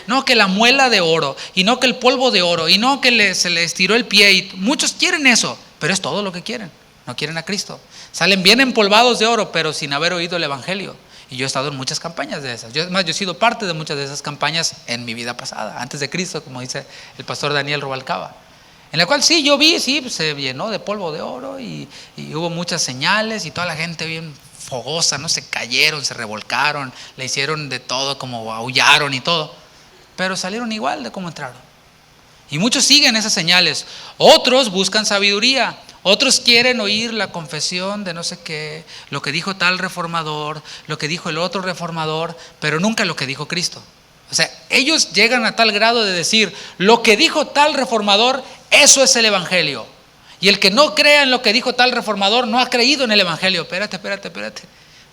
No, que la muela de oro, y no que el polvo de oro, y no que se le estiró el pie, y muchos quieren eso, pero es todo lo que quieren. No quieren a Cristo. Salen bien empolvados de oro, pero sin haber oído el evangelio. Y yo he estado en muchas campañas de esas. Yo he sido parte de muchas de esas campañas en mi vida pasada, antes de Cristo, como dice el pastor Daniel Rubalcaba. En la cual sí, yo vi, sí, se llenó de polvo de oro y hubo muchas señales y toda la gente bien fogosa, ¿no? Se cayeron, se revolcaron, le hicieron de todo, como aullaron y todo. Pero salieron igual de como entraron. Y muchos siguen esas señales. Otros buscan sabiduría. Otros quieren oír la confesión de no sé qué, lo que dijo tal reformador, lo que dijo el otro reformador, pero nunca lo que dijo Cristo. O sea, ellos llegan a tal grado de decir, lo que dijo tal reformador, eso es el evangelio. Y el que no crea en lo que dijo tal reformador no ha creído en el evangelio. Espérate.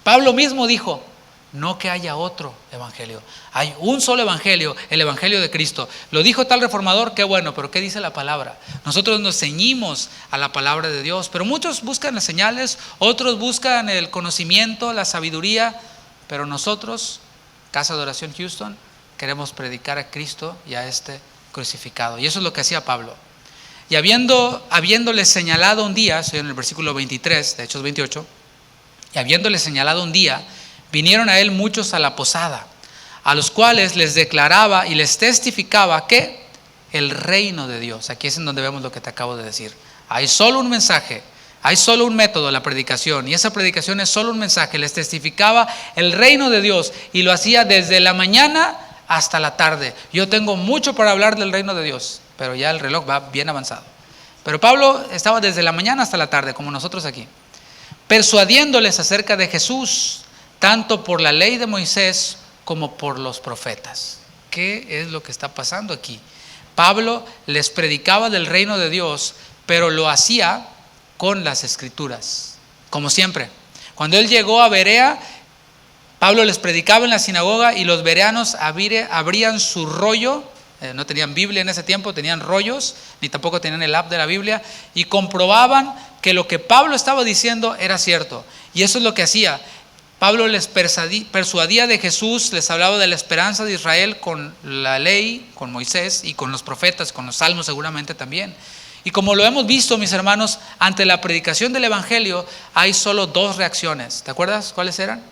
Pablo mismo dijo, no que haya otro evangelio. Hay un solo evangelio, el evangelio de Cristo. Lo dijo tal reformador, qué bueno, pero ¿qué dice la palabra? Nosotros nos ceñimos a la palabra de Dios, pero muchos buscan las señales, otros buscan el conocimiento, la sabiduría, pero nosotros Casa de Oración Houston, queremos predicar a Cristo y a este crucificado. Y eso es lo que hacía Pablo. Y habiéndole señalado un día, estoy en el versículo 23 de Hechos 28, y habiéndole señalado un día, vinieron a él muchos a la posada, a los cuales les declaraba y les testificaba que el reino de Dios, aquí es en donde vemos lo que te acabo de decir, hay solo un mensaje, hay solo un método, la predicación, y esa predicación es solo un mensaje. Les testificaba el reino de Dios y lo hacía desde la mañana hasta la tarde. Yo tengo mucho para hablar del reino de Dios, pero ya el reloj va bien avanzado. Pero Pablo estaba desde la mañana hasta la tarde, como nosotros aquí, persuadiéndoles acerca de Jesús, tanto por la ley de Moisés como por los profetas. ¿Qué es lo que está pasando aquí? Pablo les predicaba del reino de Dios, pero lo hacía con las escrituras, como siempre. Cuando él llegó a Berea, Pablo les predicaba en la sinagoga y los bereanos abrían su rollo, no tenían Biblia en ese tiempo, tenían rollos, ni tampoco tenían el app de la Biblia, y comprobaban que lo que Pablo estaba diciendo era cierto. Y eso es lo que hacía. Pablo les persuadía de Jesús, les hablaba de la esperanza de Israel con la ley, con Moisés y con los profetas, con los salmos seguramente también. Y como lo hemos visto, mis hermanos, ante la predicación del evangelio hay solo dos reacciones. ¿Te acuerdas cuáles eran?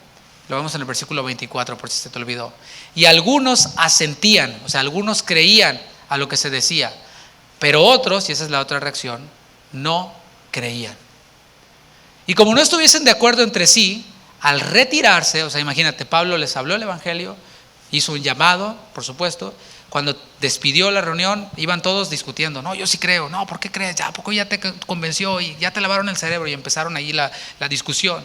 Lo vemos en el versículo 24, por si se te olvidó. Y algunos asentían, o sea, algunos creían a lo que se decía, pero otros, y esa es la otra reacción, no creían. Y como no estuviesen de acuerdo entre sí, al retirarse, o sea, imagínate, Pablo les habló el evangelio, hizo un llamado, por supuesto. Cuando despidió la reunión, iban todos discutiendo. No, yo sí creo. No, ¿por qué crees? ¿Ya? ¿A poco ya te convenció y ya te lavaron el cerebro? Y empezaron ahí la discusión.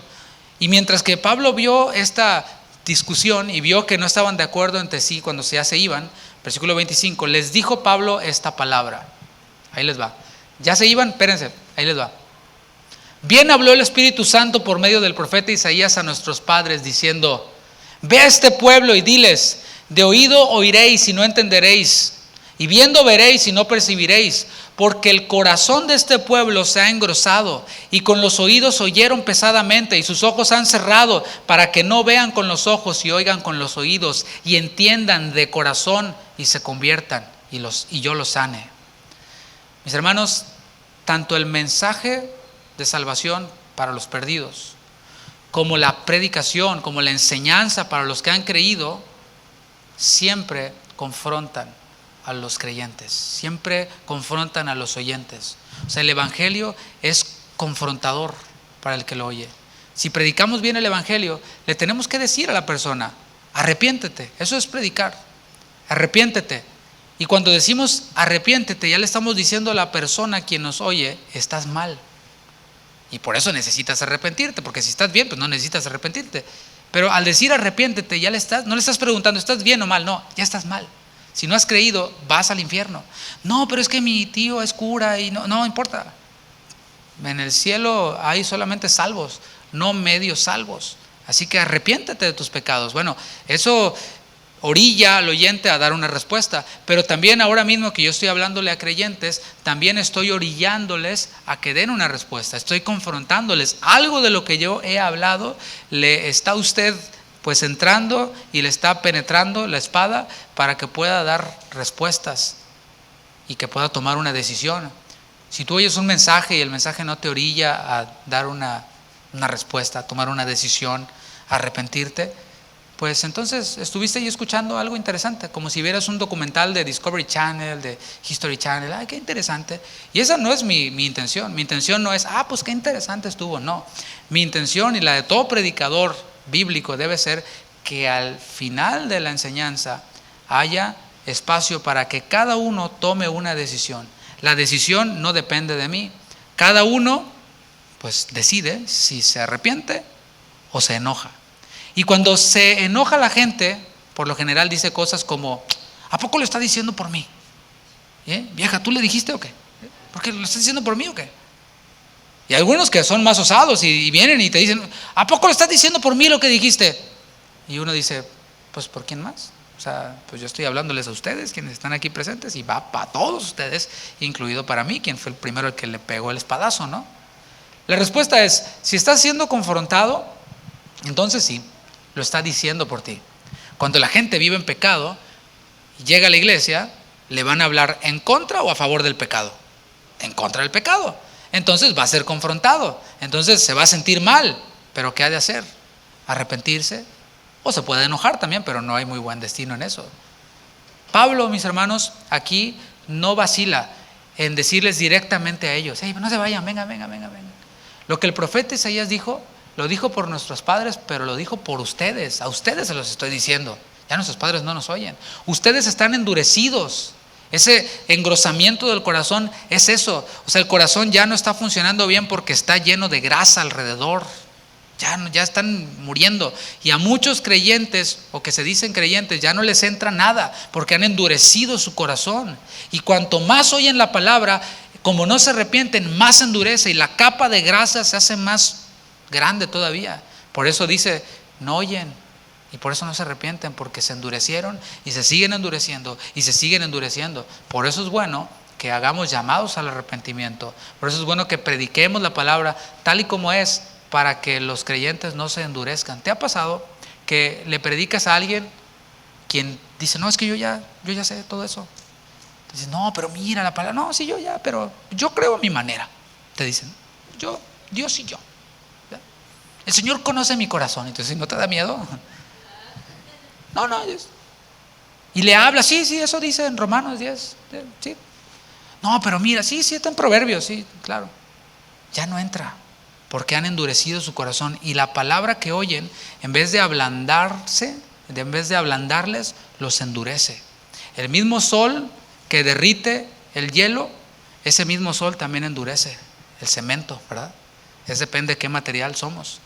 Y mientras que Pablo vio esta discusión y vio que no estaban de acuerdo entre sí cuando ya se iban, versículo 25, les dijo Pablo esta palabra. Ahí les va. Ya se iban, espérense, ahí les va. Bien habló el Espíritu Santo por medio del profeta Isaías a nuestros padres, diciendo: ve a este pueblo y diles, de oído oiréis y no entenderéis, y viendo veréis y no percibiréis, porque el corazón de este pueblo se ha engrosado, y con los oídos oyeron pesadamente, y sus ojos han cerrado, para que no vean con los ojos y oigan con los oídos, y entiendan de corazón y se conviertan, y yo los sane. Mis hermanos, tanto el mensaje de salvación para los perdidos, como la predicación, como la enseñanza para los que han creído, siempre confrontan a los creyentes, siempre confrontan a los oyentes. O sea, el evangelio es confrontador para el que lo oye. Si predicamos bien el evangelio, le tenemos que decir a la persona: arrepiéntete. Eso es predicar, arrepiéntete. Y cuando decimos arrepiéntete, ya le estamos diciendo a la persona a quien nos oye: estás mal. Y por eso necesitas arrepentirte, porque si estás bien, pues no necesitas arrepentirte. Pero al decir arrepiéntete, no le estás preguntando, ¿estás bien o mal? No, ya estás mal. Si no has creído, vas al infierno. No, pero es que mi tío es cura y no importa. En el cielo hay solamente salvos, no medio salvos. Así que arrepiéntete de tus pecados. Bueno, eso orilla al oyente a dar una respuesta, pero también ahora mismo que yo estoy hablándole a creyentes, también estoy orillándoles a que den una respuesta, estoy confrontándoles. Algo de lo que yo he hablado le está usted pues entrando y le está penetrando la espada para que pueda dar respuestas y que pueda tomar una decisión. Si tú oyes un mensaje y el mensaje no te orilla a dar una respuesta, a tomar una decisión, a arrepentirte, pues entonces estuviste ahí escuchando algo interesante, como si vieras un documental de Discovery Channel, de History Channel. ¡Ay, qué interesante! Y esa no es mi intención. Mi intención no es, pues qué interesante estuvo. No, mi intención y la de todo predicador bíblico debe ser que al final de la enseñanza haya espacio para que cada uno tome una decisión. La decisión no depende de mí. Cada uno pues decide si se arrepiente o se enoja. Y cuando se enoja la gente, por lo general dice cosas como: ¿a poco lo está diciendo por mí? Vieja, ¿tú le dijiste o qué? ¿Por qué lo estás diciendo por mí o qué? Y algunos que son más osados y vienen y te dicen: ¿a poco lo estás diciendo por mí lo que dijiste? Y uno dice: pues ¿por quién más? O sea, pues yo estoy hablándoles a ustedes, quienes están aquí presentes, y va para todos ustedes, incluido para mí, quien fue el primero el que le pegó el espadazo, ¿no? La respuesta es: si estás siendo confrontado, entonces sí, lo está diciendo por ti. Cuando la gente vive en pecado y llega a la iglesia, ¿le van a hablar en contra o a favor del pecado? En contra del pecado. Entonces va a ser confrontado. Entonces se va a sentir mal. ¿Pero qué ha de hacer? ¿Arrepentirse? O se puede enojar también, pero no hay muy buen destino en eso. Pablo, mis hermanos, aquí no vacila en decirles directamente a ellos: hey, no se vayan, venga. Lo que el profeta Isaías dijo, lo dijo por nuestros padres, pero lo dijo por ustedes. A ustedes se los estoy diciendo. Ya nuestros padres no nos oyen. Ustedes están endurecidos. Ese engrosamiento del corazón es eso. O sea, el corazón ya no está funcionando bien porque está lleno de grasa alrededor. Ya están muriendo. Y a muchos creyentes, o que se dicen creyentes, ya no les entra nada porque han endurecido su corazón. Y cuanto más oyen la palabra, como no se arrepienten, más se endurece y la capa de grasa se hace más grande todavía. Por eso dice: no oyen. Y por eso no se arrepienten, porque se endurecieron y se siguen endureciendo y se siguen endureciendo. Por eso es bueno que hagamos llamados al arrepentimiento. Por eso es bueno que prediquemos la palabra tal y como es, para que los creyentes no se endurezcan. ¿Te ha pasado que le predicas a alguien quien dice: no, es que yo ya sé todo eso? Te dicen: no, pero mira la palabra. No, sí, pero yo creo a mi manera. Te dicen: Dios y yo. El Señor conoce mi corazón. Entonces, ¿no te da miedo? No. Y le habla: sí, eso dice en Romanos 10. Sí. No, pero mira, sí, está en Proverbios, sí, claro. Ya no entra, porque han endurecido su corazón. Y la palabra que oyen, en vez de ablandarles, los endurece. El mismo sol que derrite el hielo, ese mismo sol también endurece el cemento, ¿verdad? Depende de qué material somos.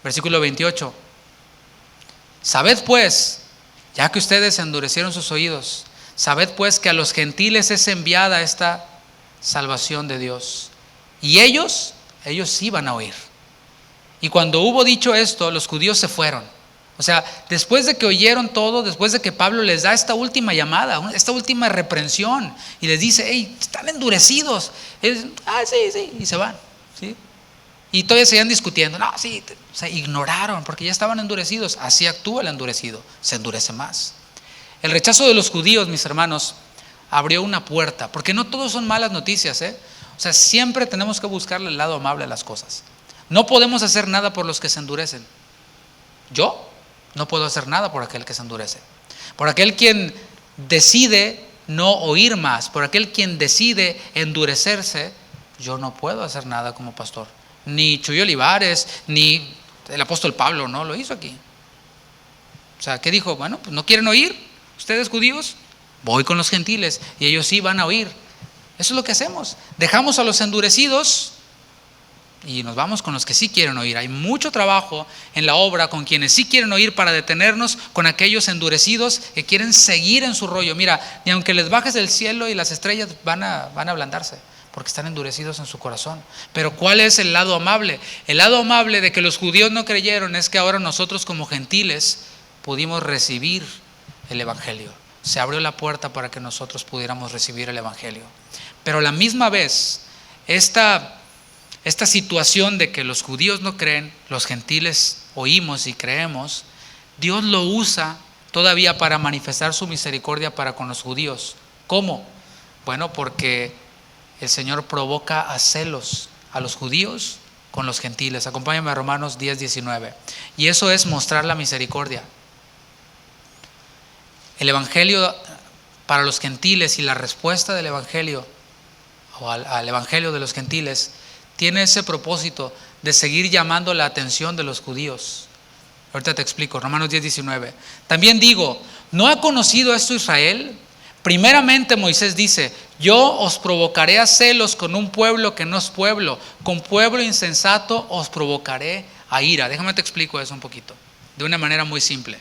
Versículo 28. Sabed pues, ya que ustedes endurecieron sus oídos, sabed pues que a los gentiles es enviada esta salvación de Dios. Y ellos sí van a oír. Y cuando hubo dicho esto, los judíos se fueron. O sea, después de que oyeron todo, después de que Pablo les da esta última llamada, esta última reprensión, y les dice: hey, están endurecidos. Ellos dicen: sí, y se van, ¿sí? Y todavía seguían discutiendo. No, sí, o sea, ignoraron porque ya estaban endurecidos. Así actúa el endurecido, se endurece más. El rechazo de los judíos, mis hermanos, abrió una puerta, porque no todos son malas noticias, O sea, siempre tenemos que buscarle el lado amable a las cosas. No podemos hacer nada por los que se endurecen. Yo no puedo hacer nada por aquel que se endurece. Por aquel quien decide no oír más, por aquel quien decide endurecerse, yo no puedo hacer nada como pastor. Ni Chuy Olivares, ni el apóstol Pablo no lo hizo aquí. O sea, ¿qué dijo? Bueno, pues no quieren oír, ustedes judíos, voy con los gentiles y ellos sí van a oír. Eso es lo que hacemos. Dejamos a los endurecidos y nos vamos con los que sí quieren oír. Hay mucho trabajo en la obra con quienes sí quieren oír para detenernos con aquellos endurecidos que quieren seguir en su rollo. Mira, ni aunque les bajes del cielo y las estrellas van a ablandarse, porque están endurecidos en su corazón. Pero ¿cuál es el lado amable? El lado amable de que los judíos no creyeron es que ahora nosotros como gentiles pudimos recibir el evangelio. Se abrió la puerta para que nosotros pudiéramos recibir el evangelio. Pero a la misma vez, esta situación de que los judíos no creen, los gentiles oímos y creemos, Dios lo usa todavía para manifestar su misericordia para con los judíos. ¿Cómo? Bueno, porque el Señor provoca a celos a los judíos con los gentiles. Acompáñame a Romanos 10:19. Y eso es mostrar la misericordia. El evangelio para los gentiles y la respuesta del evangelio o al evangelio de los gentiles tiene ese propósito de seguir llamando la atención de los judíos. Ahorita te explico, Romanos 10:19. También digo, ¿no ha conocido esto Israel? Primeramente Moisés dice: yo os provocaré a celos con un pueblo que no es pueblo, con pueblo insensato os provocaré a ira. Déjame te explico eso un poquito, de una manera muy simple.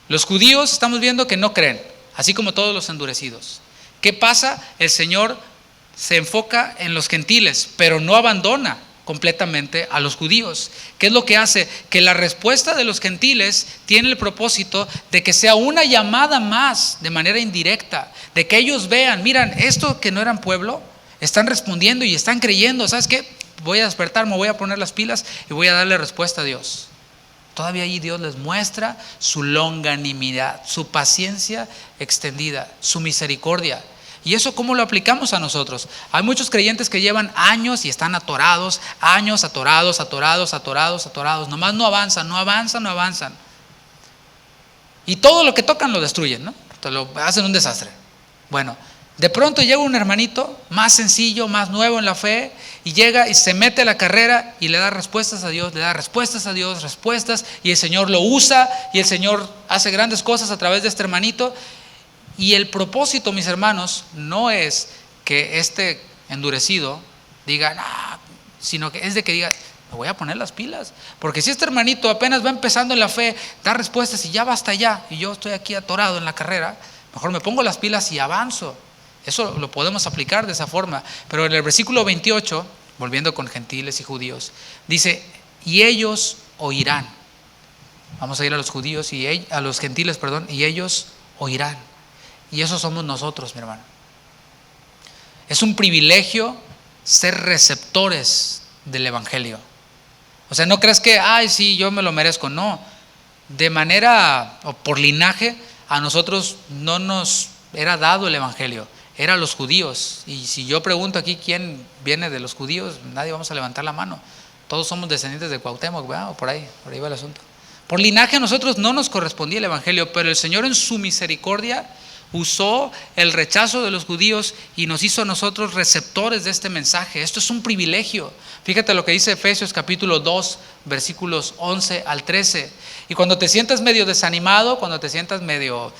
Los judíos estamos viendo que no creen, así como todos los endurecidos. ¿Qué pasa? El Señor se enfoca en los gentiles, pero no abandona completamente a los judíos. ¿Qué es lo que hace? Que la respuesta de los gentiles tiene el propósito de que sea una llamada más de manera indirecta, de que ellos vean: miran, esto que no eran pueblo, están respondiendo y están creyendo. ¿Sabes qué? Voy a despertar, me voy a poner las pilas y voy a darle respuesta a Dios. Todavía ahí Dios les muestra su longanimidad, su paciencia extendida, su misericordia. ¿Y eso cómo lo aplicamos a nosotros? Hay muchos creyentes que llevan años y están atorados, años atorados. Nomás no avanzan. Y todo lo que tocan lo destruyen, ¿no? Lo hacen un desastre. Bueno, de pronto llega un hermanito más sencillo, más nuevo en la fe, y llega y se mete a la carrera y le da respuestas a Dios, respuestas, y el Señor lo usa, y el Señor hace grandes cosas a través de este hermanito. Y el propósito, mis hermanos, no es que este endurecido diga, nah, sino que es de que diga, me voy a poner las pilas. Porque si este hermanito apenas va empezando en la fe, da respuestas y ya va hasta allá, y yo estoy aquí atorado en la carrera, mejor me pongo las pilas y avanzo. Eso lo podemos aplicar de esa forma. Pero en el versículo 28, volviendo con gentiles y judíos, dice, y ellos oirán. Vamos a ir a los judíos y a los gentiles, y ellos oirán. Y eso somos nosotros, mi hermano. Es un privilegio ser receptores del evangelio. O sea, no crees que, sí, yo me lo merezco. No, de manera o por linaje, a nosotros no nos era dado el evangelio, era a los judíos. Y si yo pregunto aquí quién viene de los judíos, nadie vamos a levantar la mano. Todos somos descendientes de Cuauhtémoc, ¿verdad? O por ahí va el asunto. Por linaje a nosotros no nos correspondía el evangelio, pero el Señor en su misericordia usó el rechazo de los judíos y nos hizo a nosotros receptores de este mensaje. Esto es un privilegio. Fíjate lo que dice Efesios capítulo 2, versículos 11 al 13. Y cuando te sientas medio desanimado, cuando te sientas medio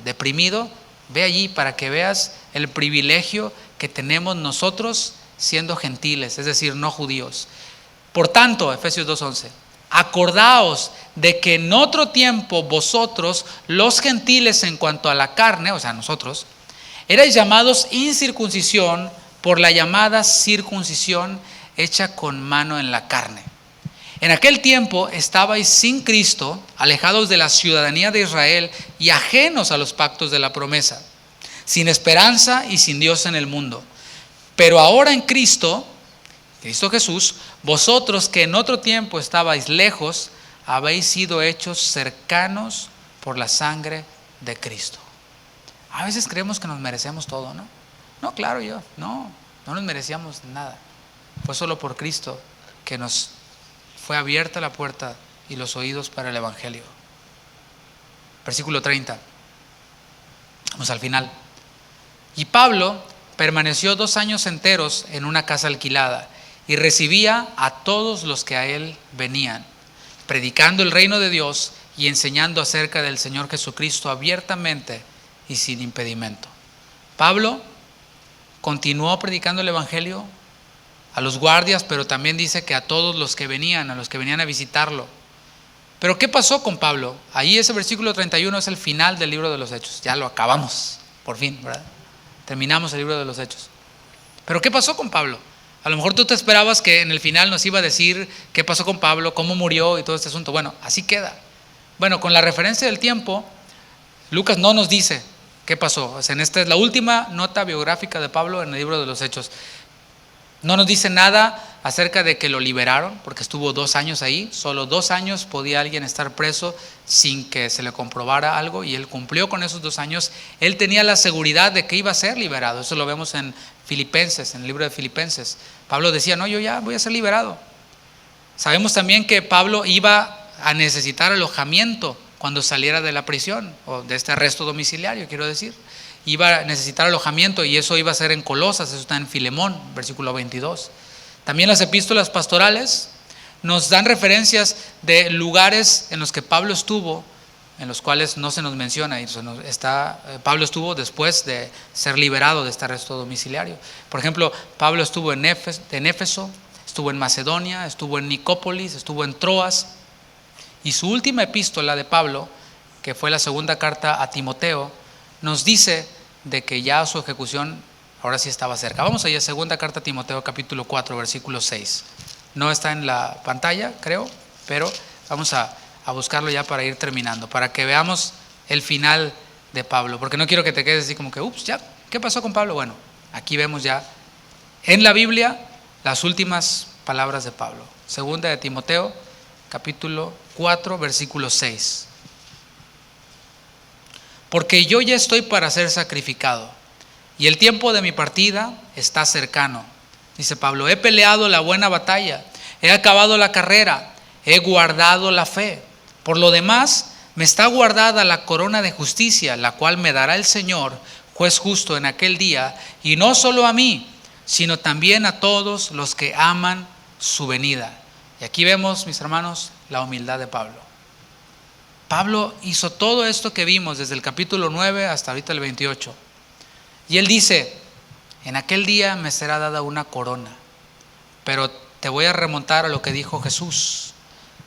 deprimido, ve allí para que veas el privilegio que tenemos nosotros siendo gentiles, es decir, no judíos. Por tanto, Efesios 2:11, acordaos de que en otro tiempo vosotros, los gentiles en cuanto a la carne, o sea nosotros, erais llamados incircuncisión por la llamada circuncisión hecha con mano en la carne. En aquel tiempo estabais sin Cristo, alejados de la ciudadanía de Israel y ajenos a los pactos de la promesa, sin esperanza y sin Dios en el mundo. Pero ahora en Cristo Jesús, vosotros que en otro tiempo estabais lejos, habéis sido hechos cercanos por la sangre de Cristo. A veces creemos que nos merecemos todo, ¿no? No, claro, no nos merecíamos nada. Fue solo por Cristo que nos fue abierta la puerta y los oídos para el evangelio. Versículo 30. Vamos al final. Y Pablo permaneció 2 años enteros en una casa alquilada y recibía a todos los que a él venían, predicando el reino de Dios y enseñando acerca del Señor Jesucristo abiertamente y sin impedimento. Pablo continuó predicando el evangelio a los guardias, pero también dice que a todos los que venían, a visitarlo. Pero ¿qué pasó con Pablo? Ahí ese versículo 31 es el final del libro de los Hechos. Ya lo acabamos, por fin, ¿verdad? Terminamos el libro de los Hechos. Pero ¿qué pasó con Pablo? A lo mejor tú te esperabas que en el final nos iba a decir qué pasó con Pablo, cómo murió y todo este asunto. Bueno, así queda. Bueno, con la referencia del tiempo, Lucas no nos dice qué pasó. O sea, esta es la última nota biográfica de Pablo en el libro de los Hechos. No nos dice nada acerca de que lo liberaron, porque estuvo 2 años ahí. Solo 2 años podía alguien estar preso sin que se le comprobara algo, y él cumplió con esos 2 años. Él tenía la seguridad de que iba a ser liberado. Eso lo vemos en Filipenses, en el libro de Filipenses. Pablo decía, no, yo ya voy a ser liberado. Sabemos también que Pablo iba a necesitar alojamiento cuando saliera de la prisión, o de este arresto domiciliario, quiero decir. Iba a necesitar alojamiento, y eso iba a ser en Colosas, eso está en Filemón, versículo 22. También las epístolas pastorales nos dan referencias de lugares en los que Pablo estuvo, en los cuales no se nos menciona. Pablo estuvo después de ser liberado de este arresto domiciliario. Por ejemplo, Pablo estuvo en Éfeso, estuvo en Macedonia, estuvo en Nicópolis, estuvo en Troas. Y su última epístola de Pablo, que fue la segunda carta a Timoteo, nos dice de que ya su ejecución ahora sí estaba cerca. Vamos allá, segunda carta a Timoteo capítulo 4, versículo 6. No está en la pantalla, creo, pero vamos a buscarlo ya para ir terminando, para que veamos el final de Pablo, porque no quiero que te quedes así como que, ya, ¿qué pasó con Pablo? Bueno, aquí vemos ya en la Biblia las últimas palabras de Pablo. Segunda de Timoteo capítulo 4, versículo 6. Porque yo ya estoy para ser sacrificado, y el tiempo de mi partida está cercano. Dice Pablo, he peleado la buena batalla, he acabado la carrera, he guardado la fe. Por lo demás, me está guardada la corona de justicia, la cual me dará el Señor, juez justo en aquel día, y no solo a mí, sino también a todos los que aman su venida. Y aquí vemos, mis hermanos, la humildad de Pablo. Pablo hizo todo esto que vimos desde el capítulo 9 hasta ahorita el 28. Y él dice, en aquel día me será dada una corona. Pero te voy a remontar a lo que dijo Jesús,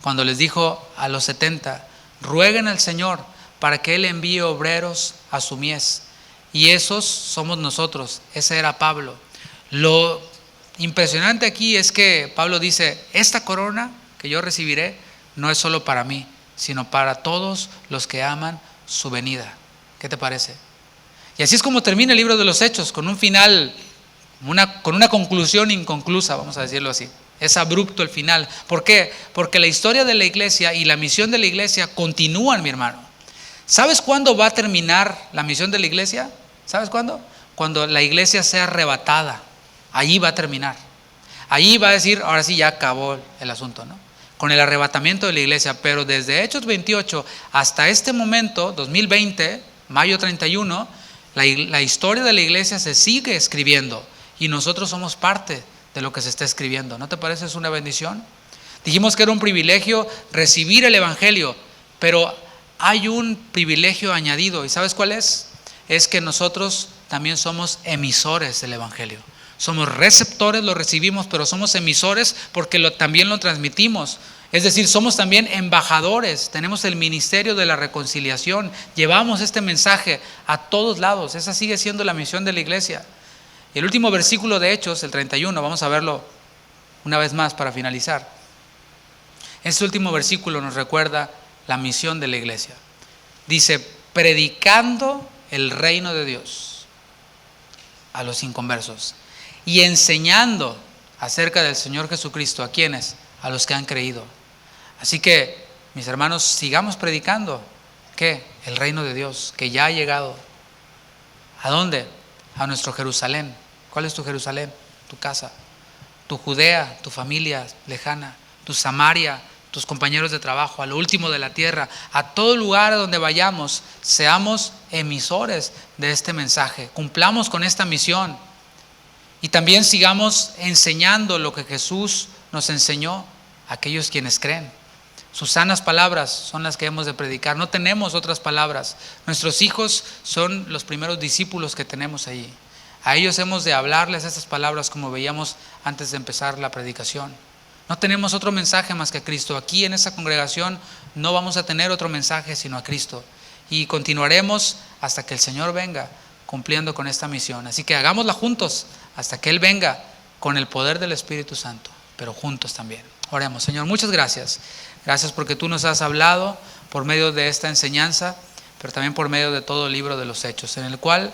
cuando les dijo a los 70, rueguen al Señor para que Él envíe obreros a su mies. Y esos somos nosotros, ese era Pablo. Lo impresionante aquí es que Pablo dice, esta corona que yo recibiré no es solo para mí, sino para todos los que aman su venida. ¿Qué te parece? Y así es como termina el libro de los Hechos, con un final, con una conclusión inconclusa, vamos a decirlo así. Es abrupto el final. ¿Por qué? Porque la historia de la iglesia y la misión de la iglesia continúan, mi hermano. ¿Sabes cuándo va a terminar la misión de la iglesia? ¿Sabes cuándo? Cuando la iglesia sea arrebatada. Allí va a terminar. Allí va a decir, ahora sí ya acabó el asunto, ¿no? Con el arrebatamiento de la iglesia. Pero desde Hechos 28 hasta este momento, 2020, mayo 31, la historia de la iglesia se sigue escribiendo y nosotros somos parte de lo que se está escribiendo. ¿No te parece es una bendición? Dijimos que era un privilegio recibir el evangelio, pero hay un privilegio añadido. ¿Y sabes cuál es? Es que nosotros también somos emisores del evangelio. Somos receptores, lo recibimos, pero somos emisores porque también lo transmitimos. Es decir, somos también embajadores, tenemos el ministerio de la reconciliación, llevamos este mensaje a todos lados. Esa sigue siendo la misión de la iglesia. Y el último versículo de Hechos, el 31, vamos a verlo una vez más para finalizar. Este último versículo nos recuerda la misión de la iglesia. Dice, predicando el reino de Dios a los inconversos y enseñando acerca del Señor Jesucristo. ¿A quiénes? A los que han creído. Así que, mis hermanos, sigamos predicando. ¿Qué? El reino de Dios, que ya ha llegado. ¿A dónde? A nuestro Jerusalén. ¿Cuál es tu Jerusalén? Tu casa, tu Judea, tu familia lejana, tu Samaria, tus compañeros de trabajo, a lo último de la tierra, a todo lugar a donde vayamos, seamos emisores de este mensaje, cumplamos con esta misión y también sigamos enseñando lo que Jesús nos enseñó a aquellos quienes creen. Sus sanas palabras son las que hemos de predicar, no tenemos otras palabras. Nuestros hijos son los primeros discípulos que tenemos allí. A ellos hemos de hablarles estas palabras como veíamos antes de empezar la predicación. No tenemos otro mensaje más que a Cristo. Aquí en esta congregación no vamos a tener otro mensaje sino a Cristo. Y continuaremos hasta que el Señor venga cumpliendo con esta misión. Así que hagámosla juntos hasta que Él venga con el poder del Espíritu Santo, pero juntos también. Oremos. Señor, muchas gracias. Gracias porque tú nos has hablado por medio de esta enseñanza, pero también por medio de todo el libro de los Hechos, en el cual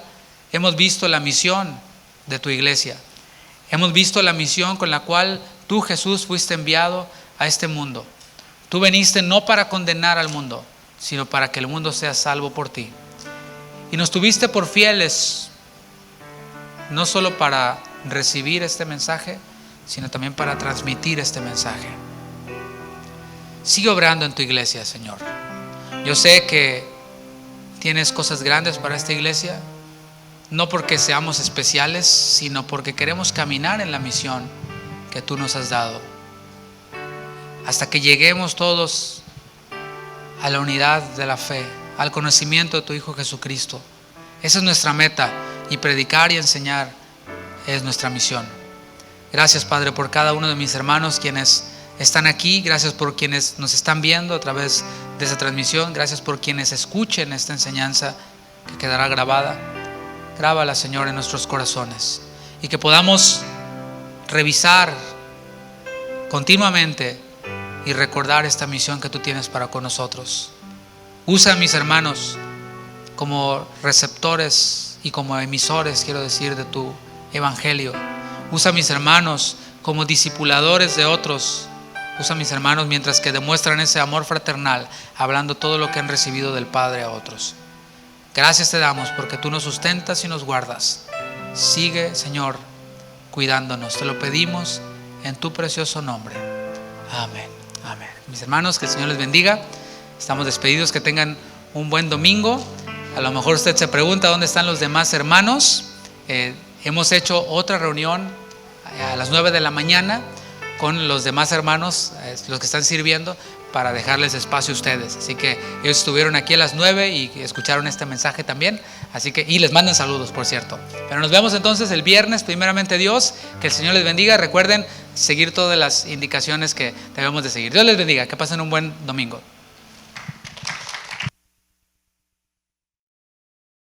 hemos visto la misión de tu iglesia. Hemos visto la misión con la cual tú, Jesús, fuiste enviado a este mundo. Tú viniste no para condenar al mundo, sino para que el mundo sea salvo por ti. Y nos tuviste por fieles, no solo para recibir este mensaje, sino también para transmitir este mensaje. Sigue obrando en tu iglesia, Señor. Yo sé que tienes cosas grandes para esta iglesia, no porque seamos especiales, sino porque queremos caminar en la misión que tú nos has dado, hasta que lleguemos todos a la unidad de la fe, al conocimiento de tu Hijo Jesucristo. Esa es nuestra meta, y predicar y enseñar es nuestra misión. Gracias, Padre, por cada uno de mis hermanos quienes están aquí. Gracias por quienes nos están viendo a través de esta transmisión. Gracias por quienes escuchen esta enseñanza que quedará grabada. Grábala, Señor, en nuestros corazones, y que podamos revisar continuamente y recordar esta misión que tú tienes para con nosotros. Usa a mis hermanos como receptores y como emisores, quiero decir, de tu evangelio. Usa a mis hermanos como discipuladores de otros Usa a mis hermanos mientras que demuestran ese amor fraternal, hablando todo lo que han recibido del Padre a otros. Gracias te damos porque tú nos sustentas y nos guardas. Sigue, Señor, cuidándonos. Te lo pedimos en tu precioso nombre. Amén. Amén. Mis hermanos, que el Señor les bendiga. Estamos despedidos, que tengan un buen domingo. A lo mejor usted se pregunta dónde están los demás hermanos. Hemos hecho otra reunión a las 9 de la mañana con los demás hermanos, los que están sirviendo, para dejarles espacio a ustedes. Así que ellos estuvieron aquí a las 9 y escucharon este mensaje también. Así que, y les mandan saludos, por cierto. Pero nos vemos entonces el viernes, primeramente Dios. Que el Señor les bendiga. Recuerden seguir todas las indicaciones que debemos de seguir. Dios les bendiga. Que pasen un buen domingo.